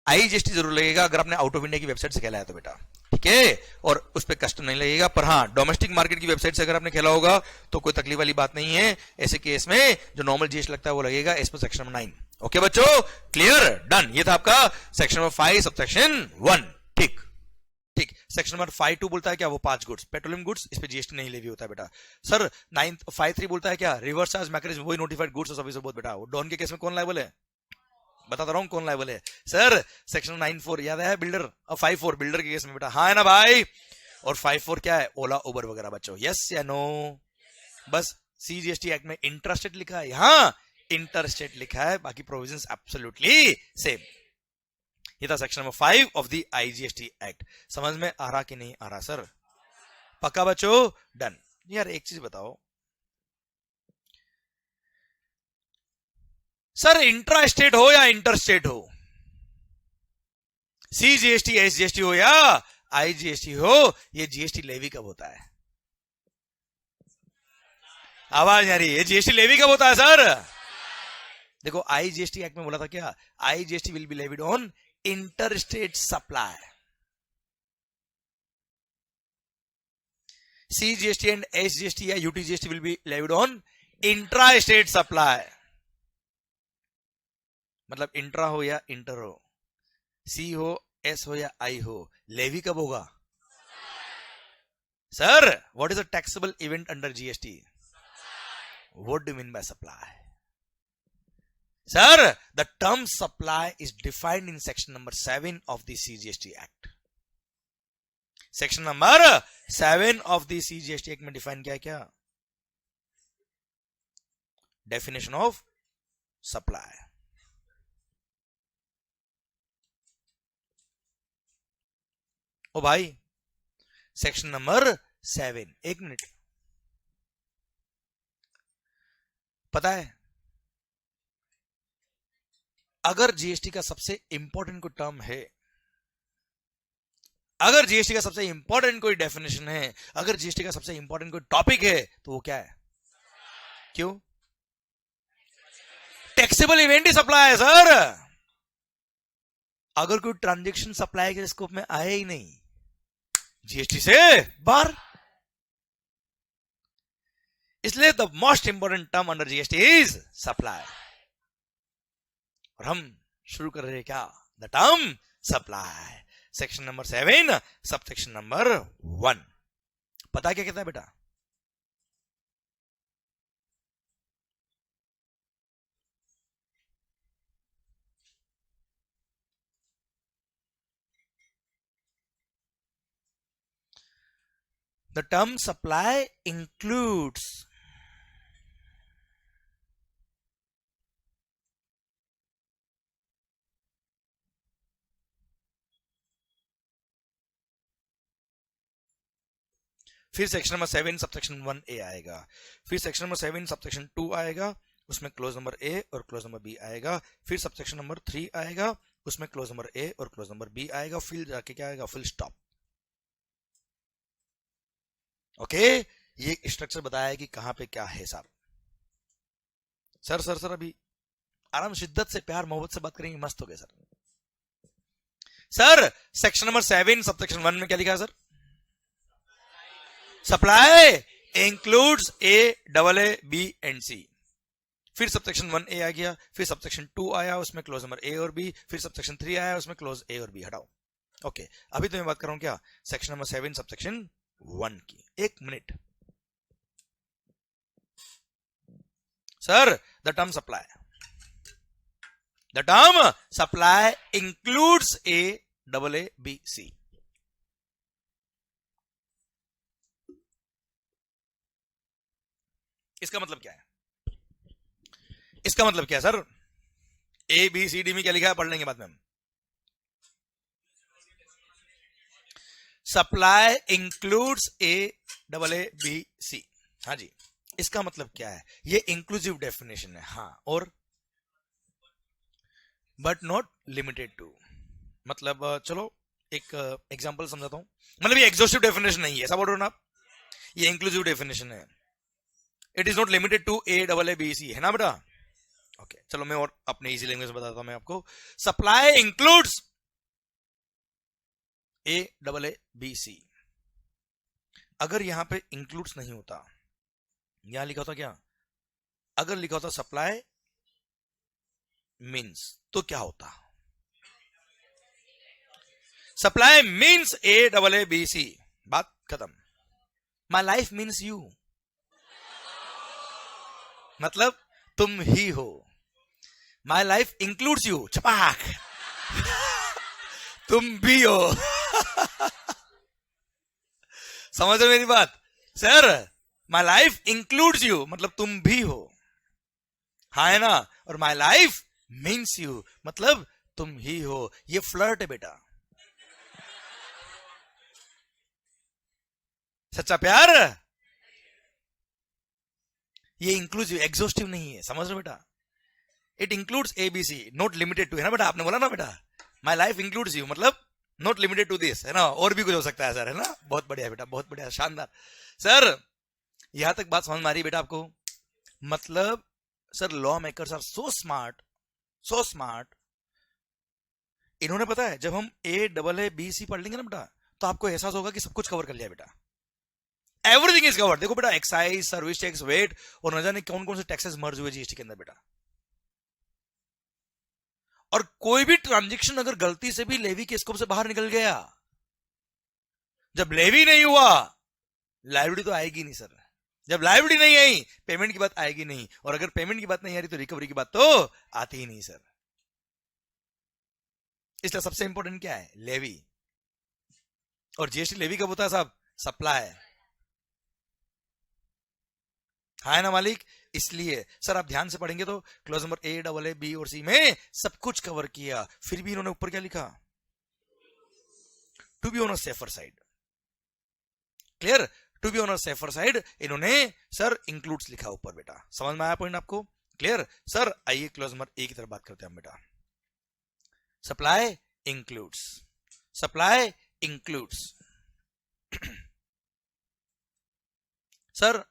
आईजीएसटी जरूर लगेगा अगर आपने आउट ऑफ इंडिया की वेबसाइट से खेला है तो बेटा, ठीक है। और उस पर कस्टम नहीं लगेगा, पर हाँ डोमेस्टिक मार्केट की वेबसाइट से अगर आपने खेला होगा तो कोई तकलीफ वाली बात नहीं है। ऐसे केस में जो नॉर्मल जीएसटी लगता है वो लगेगा as per section number 9। Okay बच्चों, क्लियर, डन। ये था आपका सेक्शन नंबर 5 सबसेक्शन 1। ठीक ठीक। सेक्शन नंबर 5.2 बोलता है क्या, वो 5 गुड्स पेट्रोलियम गुड्स, इस पे जीएसटी नहीं लेवी होता है बेटा। सर 5.3 बोलता है क्या, रिवर्स चार्ज मैकेनिज्म, वही नोटिफाइड गुड्स और सर्विस बहुत बेटा। वो डॉन के केस में कौन लायबल है, बताता रहा हूं कौन लायबल है सर। सेक्शन 9.4 याद है बिल्डर, और 5.4 बिल्डर के केस में बेटा, हाँ है ना भाई। और 5.4 क्या है, ओला उबर वगैरह बच्चों, यस या नो। बस सीजीएसटी एक्ट में इंटरस्टेट लिखा है, हाँ इंटरस्टेट लिखा है, बाकी प्रोविजंस एब्सोल्युटली सेम। ये था section number 5 of the IGST act. समझ में आ रहा कि नहीं आ रहा सर, पक्का बच्चों, डन। यार एक चीज बताओ सर, इंट्रा स्टेट हो या इंटर स्टेट हो, सीजीएसटी एसजीएसटी हो या आईजीएसटी हो, ये जीएसटी लेवी कब होता है, आवाज नहीं आ रही, ये जीएसटी लेवी कब होता है सर। देखो आईजीएसटी एक्ट में बोला था क्या, IGST will be levied on inter state supply, CGST and SGST या UTGST will be levied on intra state supply. मतलब इंट्रा हो या इंटर हो, सी हो एस हो या आई हो, लेवी कब होगा sir. What is a taxable event under GST, What do you mean by supply? Sir, the term supply is defined in section number 7 of the CGST Act. Section number 7 of the CGST act में डिफाइन किया क्या? Definition of supply. ओ भाई, सेक्शन नंबर 7, एक मिनट. पता है, अगर जीएसटी का सबसे इंपॉर्टेंट कोई टर्म है, अगर जीएसटी का सबसे इंपॉर्टेंट कोई डेफिनेशन है, अगर जीएसटी का सबसे इंपॉर्टेंट कोई टॉपिक है, तो वो क्या है? क्यों? टैक्सेबल इवेंट ही सप्लाई है सर. अगर कोई ट्रांजैक्शन सप्लाई के स्कोप में आए ही नहीं, जीएसटी से बाहर. इसलिए the most important term under GST is supply. और हम शुरू कर रहे हैं क्या? The term supply. Section number 7 sub section number 1. पता क्या कहता है बेटा? The term supply includes फिर सेक्शन नंबर 7 सबसेक्शन 1A आएगा. फिर सेक्शन नंबर 7 सबसेक्शन 2 आएगा, उसमें क्लोज नंबर A और क्लोज नंबर B आएगा. फिर सबसेक्शन नंबर 3 आएगा, उसमें क्लोज नंबर A और क्लोज नंबर B आएगा. फिर जाके क्या आएगा? Full stop. ओके, ये स्ट्रक्चर बताया है कि कहां पे क्या है साहब. सर अभी आराम शिद्दत से प्यार मोहब्बत से बात करेंगे, मस्त हो गया sir. Sir section number 7 subsection 1 में क्या लिखा है sir? Supply includes A, AA, B and C. फिर सबसेक्शन 1A आ गया, फिर सबसेक्शन 2 आया, उसमें क्लोज नंबर A और B. फिर सबसेक्शन 3 आया, उसमें क्लोज A और B. हटाओ. ओके, अभी तो मैं बात कर रहा हूं क्या? सेक्शन नंबर 7 सबसेक्शन 1 की. एक minute sir. The term supply includes A, AA, B, C. इसका मतलब क्या है? इसका मतलब क्या है sir? A, B, C, D में क्या लिखा है? पढ़ लेंगे बाद में हम. Supply includes A, AA, B, C. हाँ जी, इसका मतलब क्या है? ये इंक्लूसिव डेफिनेशन है. हाँ, और बट नॉट लिमिटेड टू. मतलब चलो एक एग्जांपल समझाता हूं. मतलब ये एग्जॉस्टिव डेफिनेशन नहीं है, ऐसा बोल रहे हो ना आप? ये इंक्लूसिव डेफिनेशन है. It is not limited to A, AA, B, C, है ना बेटा? ओके, चलो मैं और अपने इजी लैंग्वेज में बताता हूं मैं आपको. Supply includes A, AA, B, C. अगर यहां पे इंक्लूड्स नहीं होता, यहां लिखा होता क्या? अगर लिखा होता सप्लाई मीन्स, तो क्या होता? Supply means A, AA, B, C. बात खत्म. My life means you. मतलब तुम ही हो. My life includes you. छपाक. तुम भी हो. समझ रहे मेरी बात? Sir my life includes you मतलब तुम भी हो. हाँ है ना? और माई लाइफ मीन्स यू मतलब तुम ही हो. ये फ्लर्ट है बेटा. सच्चा प्यार. ये इंक्लूसिव एग्जॉस्टिव नहीं है. समझ रहे बेटा? It includes ABC, not limited to. है ना बेटा? आपने बोला ना बेटा, माई लाइफ इंक्लूड्स यू मतलब नॉट लिमिटेड टू दिस, है ना? और भी कुछ हो सकता है सर, है ना? बहुत बढ़िया बेटा, बहुत बढ़िया, शानदार. सर यहां तक बात समझ में आ रही बेटा आपको? मतलब sir law makers are so smart. इन्होंने पता है जब हम A, AA, B, C पढ़ लेंगे ना बेटा, तो आपको एहसास होगा कि सब कुछ कवर कर लिया बेटा. Everything is covered. देखो बेटा, एक्साइज, सर्विस टैक्स, वेट और न जाने कौन कौन से टैक्सेस मर्ज हुए जीएसटी के अंदर बेटा. और कोई भी ट्रांजैक्शन अगर गलती से भी लेवी के स्कोप से बाहर निकल गया, जब लेवी नहीं हुआ, लाइबिलिटी तो आएगी नहीं सर. जब लायबिलिटी नहीं आई पेमेंट की बात आएगी नहीं, और अगर पेमेंट की बात नहीं आ रही तो रिकवरी की बात तो आती ही नहीं सर। इसलिए सबसे इंपॉर्टेंट क्या है? लेवी। और जीएसटी लेवी कब होता है साहब? सप्लाई। हाँ है ना मालिक? इसलिए सर आप ध्यान से पढ़ेंगे तो clause number A, double A, B और सी में सब कुछ कवर किया, फिर भी इन्होंने ऊपर क्या लिखा? To be on a safer side. Clear? To be on a safer side इन्होंने सर इंक्लूड्स लिखा ऊपर बेटा। समझ में आया पॉइंट आपको? क्लियर? सर आइए क्लॉज नंबर ए की तरफ बात करते हैं हम बेटा। Supply includes, supply includes. Sir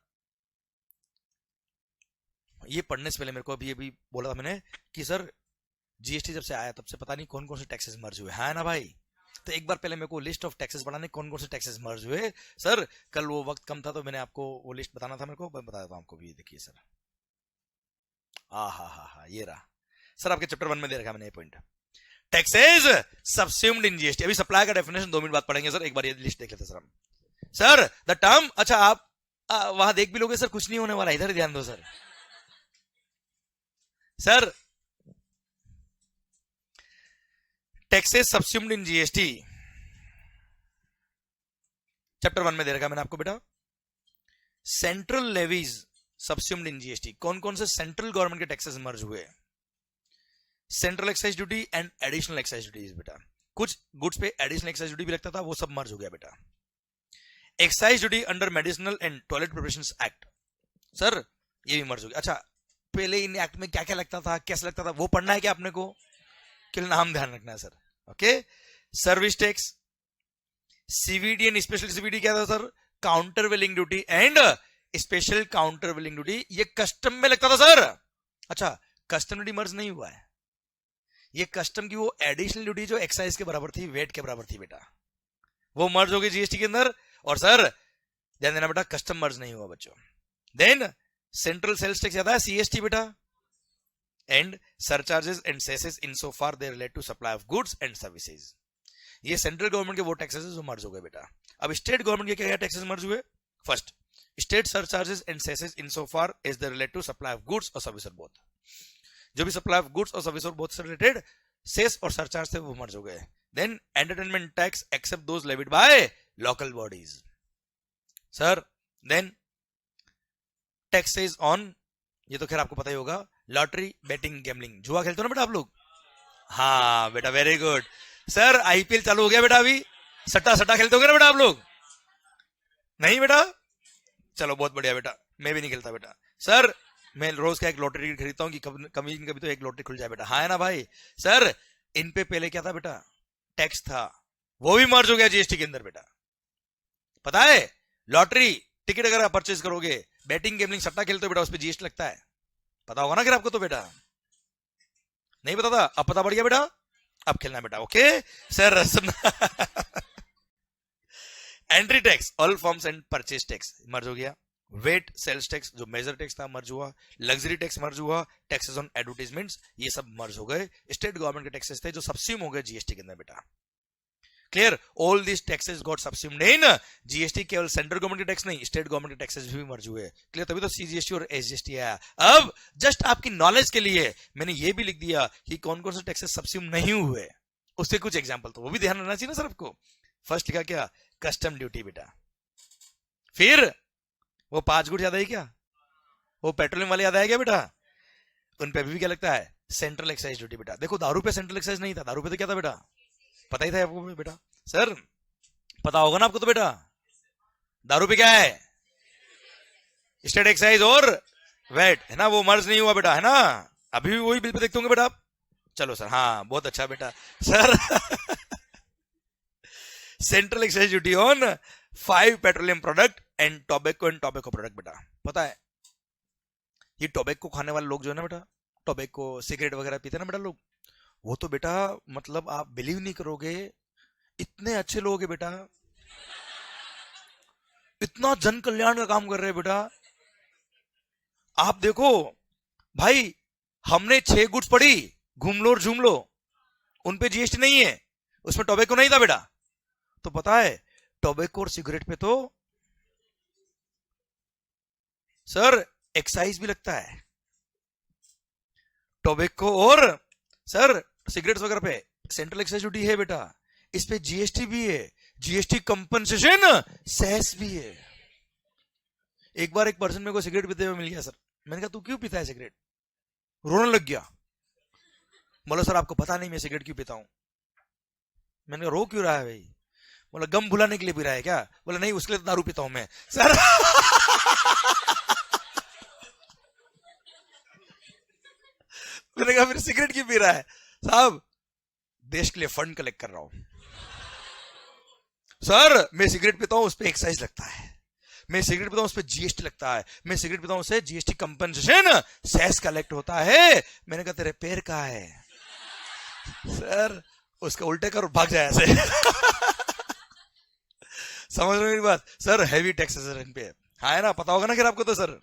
ये पढ़ने से पहले मेरे को अभी बोला था मैंने कि सर जीएसटी जब से आया तब से पता नहीं कौन कौन से टैक्सेस मर्ज हुए, है ना भाई? तो एक बार पहले मेरे को लिस्ट ऑफ टैक्सेस बनाने, कौन कौन से टैक्सेस मर्ज हुए। सर कल वो वक्त कम था तो मैंने आपको वो लिस्ट बताना था, मेरे को मैं बता देता हूं आपको भी। देखिए सर, हा ये रहा सर, आपके चैप्टर 1 में दे रखा मैंने ये point. Taxes subsumed in GST. अभी सप्लाई का डेफिनेशन 2 मिनट बाद पढ़ेंगे सर, एक बार ये लिस्ट देख लेते सर हम। सर द टर्म, अच्छा आप वहां देख भी लोगे सर, कुछ नहीं होने वाला, इधर ध्यान दो sir. Sir taxes subsumed in GST chapter 1 में दे रखा मैंने आपको बेटा। Central levies subsumed in GST, कौन कौन से सेंट्रल गवर्नमेंट के टैक्सेस मर्ज हुए? Central excise duty and additional excise duty बेटा। कुछ गुड्स पे एडिशनल एक्साइज ड्यूटी भी लगता था, वो सब मर्ज हो गया बेटा। Excise duty under medicinal and toilet preparations act, sir ये भी मर्ज हो गया। अच्छा पहले इन एक्ट में क्या क्या लगता था, कैसे लगता था, वो पढ़ना है क्या आपने को? केवल नाम ध्यान रखना है sir. Okay, service tax, CVD and special CVD क्या था sir? Countervailing duty and special countervailing duty, ये कस्टम में लगता था सर। अच्छा कस्टम ड्यूटी मर्ज नहीं हुआ है, ये कस्टम की वो एडिशनल ड्यूटी जो एक्साइज के बराबर थी, वेट के बराबर थी बेटा, वो मर्ज हो गई जीएसटी के अंदर। और सर ध्यान देना बेटा, कस्टम मर्ज नहीं हुआ बच्चों। देन सेंट्रल सेल्स टैक्स ज्यादा है, सीएसटी बेटा, and surcharges and cesses in so far they relate to supply of goods and services. ये सेंट्रल गवर्नमेंट के वो टैक्सेस जो मर्ज हो गए बेटा। अब स्टेट गवर्नमेंट के क्या टैक्सेस मर्ज हुए? First state surcharges and cesses in so far as they relate to supply of goods और सर्विस और बोथ। जो भी सप्लाई ऑफ गुड्स और सर्विस और बोथ से रिलेटेड सेस और सरचार्ज थे वो मर्ज हो गए। Then entertainment tax except those levied by local bodies sir. Then taxes on, ये तो खैर आपको पता ही होगा, लॉटरी, बेटिंग, गैम्बलिंग, जुआ खेलते हो ना बेटा आप लोग? हाँ बेटा वेरी गुड सर, आईपीएल चालू हो गया बेटा, अभी सट्टा सट्टा खेलते हो ना बेटा आप लोग? नहीं बेटा, चलो बहुत बढ़िया बेटा, मैं भी नहीं खेलता बेटा। सर मैं रोज का एक लॉटरी खरीदता हूँ कि कभी कभी तो एक लॉटरी खुल जाए बेटा, हाँ है ना भाई? सर इन पे पहले क्या था बेटा? टैक्स था, वो भी मर्ज हो गया जीएसटी के अंदर बेटा। पता है लॉटरी टिकट अगर आप परचेज करोगे, बैटिंग गैम्बलिंग सट्टा खेलते हो बेटा, उस पर जीएसटी लगता है, पता होगा ना अगर आपको तो बेटा? नहीं पता था, अब पता पड़ गया बेटा, अब खेलना बेटा। Okay sir entry tax, all forms and purchase tax merge हो गया। वेट सेल्स टैक्स जो मेजर टैक्स था मर्ज हुआ। लग्जरी टैक्स मर्ज हुआ। टैक्सेस ऑन एडवर्टाइजमेंट्स ये सब मर्ज हो गए। स्टेट गवर्नमेंट के टैक्सेस थे जो सबस्यूम हो गए जीएसटी के अंदर बेटा। Clear? All this taxes got subsumed in GST. केवल सेंट्रल गवर्नमेंट के टैक्स नहीं, स्टेट गवर्नमेंट के टैक्सेस भी मर्ज हुए। क्लियर? तभी तो सीजीएसटी और एसजीएसटी आया। अब जस्ट आपकी नॉलेज के लिए मैंने ये भी लिख दिया कि कौन कौन से टैक्सेस सबस्यूम नहीं हुए, उससे कुछ एग्जाम्पल, तो वो भी ध्यान रखना चाहिए ना सर आपको। फर्स्ट लिखा क्या? कस्टम ड्यूटी बेटा। फिर वो 5 गुट याद है क्या? वो पेट्रोलियम वाले याद आया क्या बेटा? उन पे भी क्या लगता है? सेंट्रल एक्साइज ड्यूटी बेटा। देखो दारू पे सेंट्रल एक्साइज नहीं था, दारू पे तो क्या था बेटा? पता ही था आपको बेटा। सर पता होगा ना आपको तो बेटा, दारू पे क्या है? स्टेट एक्साइज और वेट है ना, वो मर्ज नहीं हुआ बेटा, है ना? अभी भी वही बिल पे देखते होंगे बेटा आप। चलो सर, हाँ बहुत अच्छा बेटा। Sir central excise duty on 5 petroleum product and tobacco product बेटा। पता है ये टोबैको खाने वाले लोग जो है ना बेटा, टोबैको सिगरेट वगैरह पीते ना बेटा लोग, वो तो बेटा मतलब आप बिलीव नहीं करोगे, इतने अच्छे लोग हैं बेटा, इतना जन कल्याण का काम कर रहे हैं बेटा। आप देखो भाई, हमने 6 गुड्स पढ़ी, घूम लो और झूम लो, उन पे जीएसटी नहीं है, उसमें टोबैको नहीं था बेटा। तो पता है टोबैको और सिगरेट पे तो सर एक्साइज भी लगता है टोबैको और सर सिगरेट्स वगैरह पे सेंट्रल एक्साइज ड्यूटी है बेटा, इस पे जीएसटी भी है, जीएसटी कंपनसेशन सेस भी है। एक बार एक पर्सन मेरे को सिगरेट पीते हुए मिल गया सर, मैंने कहा तू क्यों पीता है सिगरेट, रोने लग गया। बोला सर आपको पता नहीं मैं सिगरेट क्यों पीता हूं। मैंने कहा रो क्यों रहा है भाई। बोला गम भुलाने के लिए पी रहा है क्या। बोला नहीं उसके लिए तो दारू पीता हूं मैं सर। मैंने कहा फिर सिगरेट क्यों पी रहा है। साहब देश के लिए फंड कलेक्ट कर रहा हूं सर। मैं सिगरेट पीता हूं उस पर एक्साइज लगता है, मैं सिगरेट पीता हूं उस पर जीएसटी लगता है, मैं सिगरेट पीता हूं उससे जीएसटी कंपनसेशन सेस कलेक्ट होता है। मैंने कहा तेरे पैर कहाँ है सर। उसका उल्टे कर भाग जाए ऐसे। समझ रहे मेरी बात सर। हैवी टैक्सेस इन पे हाँ है ना, पता होगा ना फिर आपको तो सर।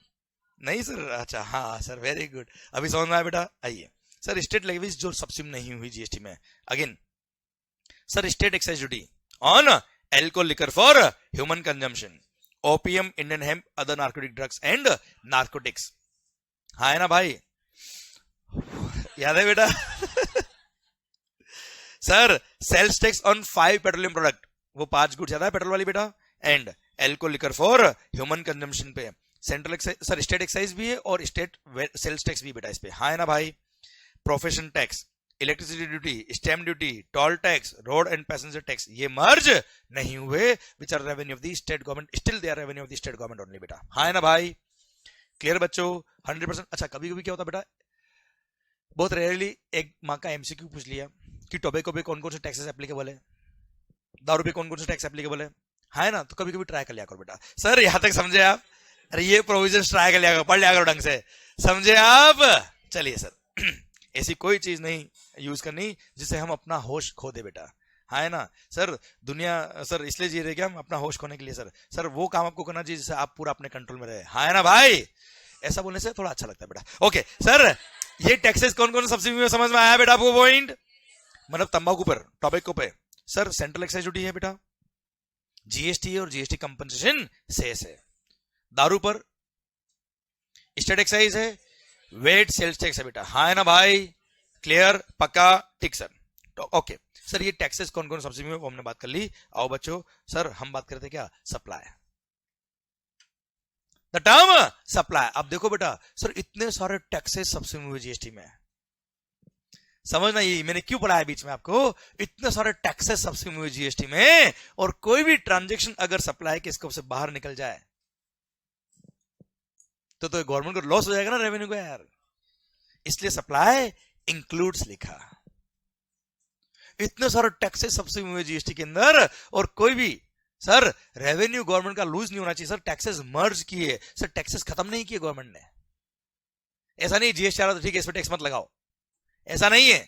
नहीं सर अच्छा हाँ सर वेरी गुड, अभी समझ में आया बेटा। आइए सर स्टेट लेवीज जो सब्सिडी नहीं हुई जीएसटी में, again sir state excise duty on alcohol liquor for human consumption, opium, Indian hemp, other narcotic drugs and narcotics. हाँ है ना भाई, याद है बेटा। Sir sales tax on 5 petroleum product, वो 5 गुड्स ज्यादा है पेट्रोल वाली बेटा, and alcohol liquor for human consumption पे central excise sir state excise भी है और स्टेट सेल्स टैक्स भी बेटा इस पे। हाँ है ना भाई। Profession tax, electricity duty, stamp duty, toll tax, road and passenger tax ये मर्ज नहीं हुए, which are revenue of the state government, still they are revenue of the state government only बेटा। हाँ है ना भाई, क्लियर बच्चों 100%। अच्छा कभी कभी क्या होता बेटा, बहुत रेयरली एक माँ का एमसीक्यू पूछ लिया कि टोबैको पे कौन कौन से टैक्सेस एप्लीकेबल है, दारू पे कौन कौन से टैक्स एप्लीकेबल है। हाँ है ना, तो कभी कभी ट्राई कर लिया करो बेटा। सर यहां तक समझे आप, अरे ये प्रोविजन ट्राई कर लिया करो, पढ़ लिया करो ढंग से, समझे आप। चलिए सर ऐसी कोई चीज नहीं यूज करनी जिससे हम अपना होश खो दे बेटा। हाँ है ना सर, दुनिया सर इसलिए जी रहे क्या हम अपना होश खोने के लिए सर। सर वो काम आपको करना चाहिए जिससे आप पूरा अपने कंट्रोल में रहे। हाँ है ना भाई, ऐसा बोलने से थोड़ा अच्छा लगता है बेटा। ओके सर ये टैक्सेस कौन कौन सब्सिडी में समझ में आया बेटा आपको पॉइंट, मतलब तंबाकू पर, टॉबैको पे सर सेंट्रल एक्साइज ड्यूटी है बेटा, जीएसटी और जीएसटी कंपनसेशन सेस है। दारू पर स्टेट एक्साइज है, वेट सेल्स टैक्स है बेटा। हाँ है ना भाई, क्लियर पक्का ठीक सर। तो ओके सर ये टैक्सेस कौन कौन सब्सिडी में वो हमने बात कर ली। आओ बच्चों सर हम बात करते क्या, सप्लाई, द टर्म सप्लाई। अब देखो बेटा सर इतने सारे टैक्सेस सब्सिडी में हुए जीएसटी में, समझना ये मैंने क्यों पढ़ाया बीच में आपको, इतने सारे टैक्सेस सब्सिडी में हुए जीएसटी में, और कोई भी ट्रांजेक्शन अगर सप्लाई के स्कोप से बाहर निकल जाए तो गवर्नमेंट को लॉस हो जाएगा ना रेवेन्यू को यार, इसलिए सप्लाई इंक्लूड्स लिखा। इतने सारे टैक्सेस सब्सिडी में हुए जीएसटी के अंदर, और कोई भी सर रेवेन्यू गवर्नमेंट का लूज नहीं होना चाहिए सर। टैक्सेस मर्ज किए सर, टैक्सेस खत्म नहीं किए गवर्नमेंट ने। ऐसा नहीं जीएसटी आ रहा तो ठीक है इस पर टैक्स मत लगाओ, ऐसा नहीं है।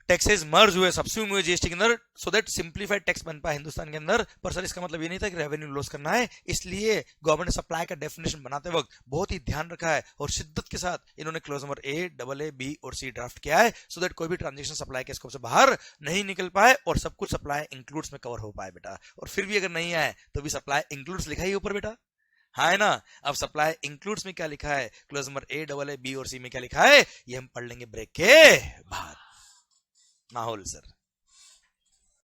टैक्सेस मर्ज हुए सब्सिडी हुए जीएसटी के अंदर, सो दैट सिंप्लीफाइड टैक्स बन पाए हिंदुस्तान के अंदर। पर सर इसका मतलब ये नहीं था कि रेवेन्यू लॉस करना है, इसलिए गवर्नमेंट ने सप्लाई का डेफिनेशन बनाते वक्त बहुत ही ध्यान रखा है और शिद्दत के साथ इन्होंने clause number A, double A, B और सी ड्राफ्ट किया है, सो दैट कोई भी ट्रांजेक्शन सप्लाई के स्कोप से बाहर नहीं निकल पाए और सब कुछ सप्लाई इंक्लूड्स में कवर हो पाए बेटा। और फिर भी अगर नहीं आए तो भी सप्लाई इंक्लूड्स लिखा ही ऊपर बेटा। हाँ है ना, अब सप्लाई इंक्लूड्स में क्या लिखा है, clause number A, double A, B और सी में क्या लिखा है, ये हम पढ़ लेंगे ब्रेक के बाद। माहौल सर।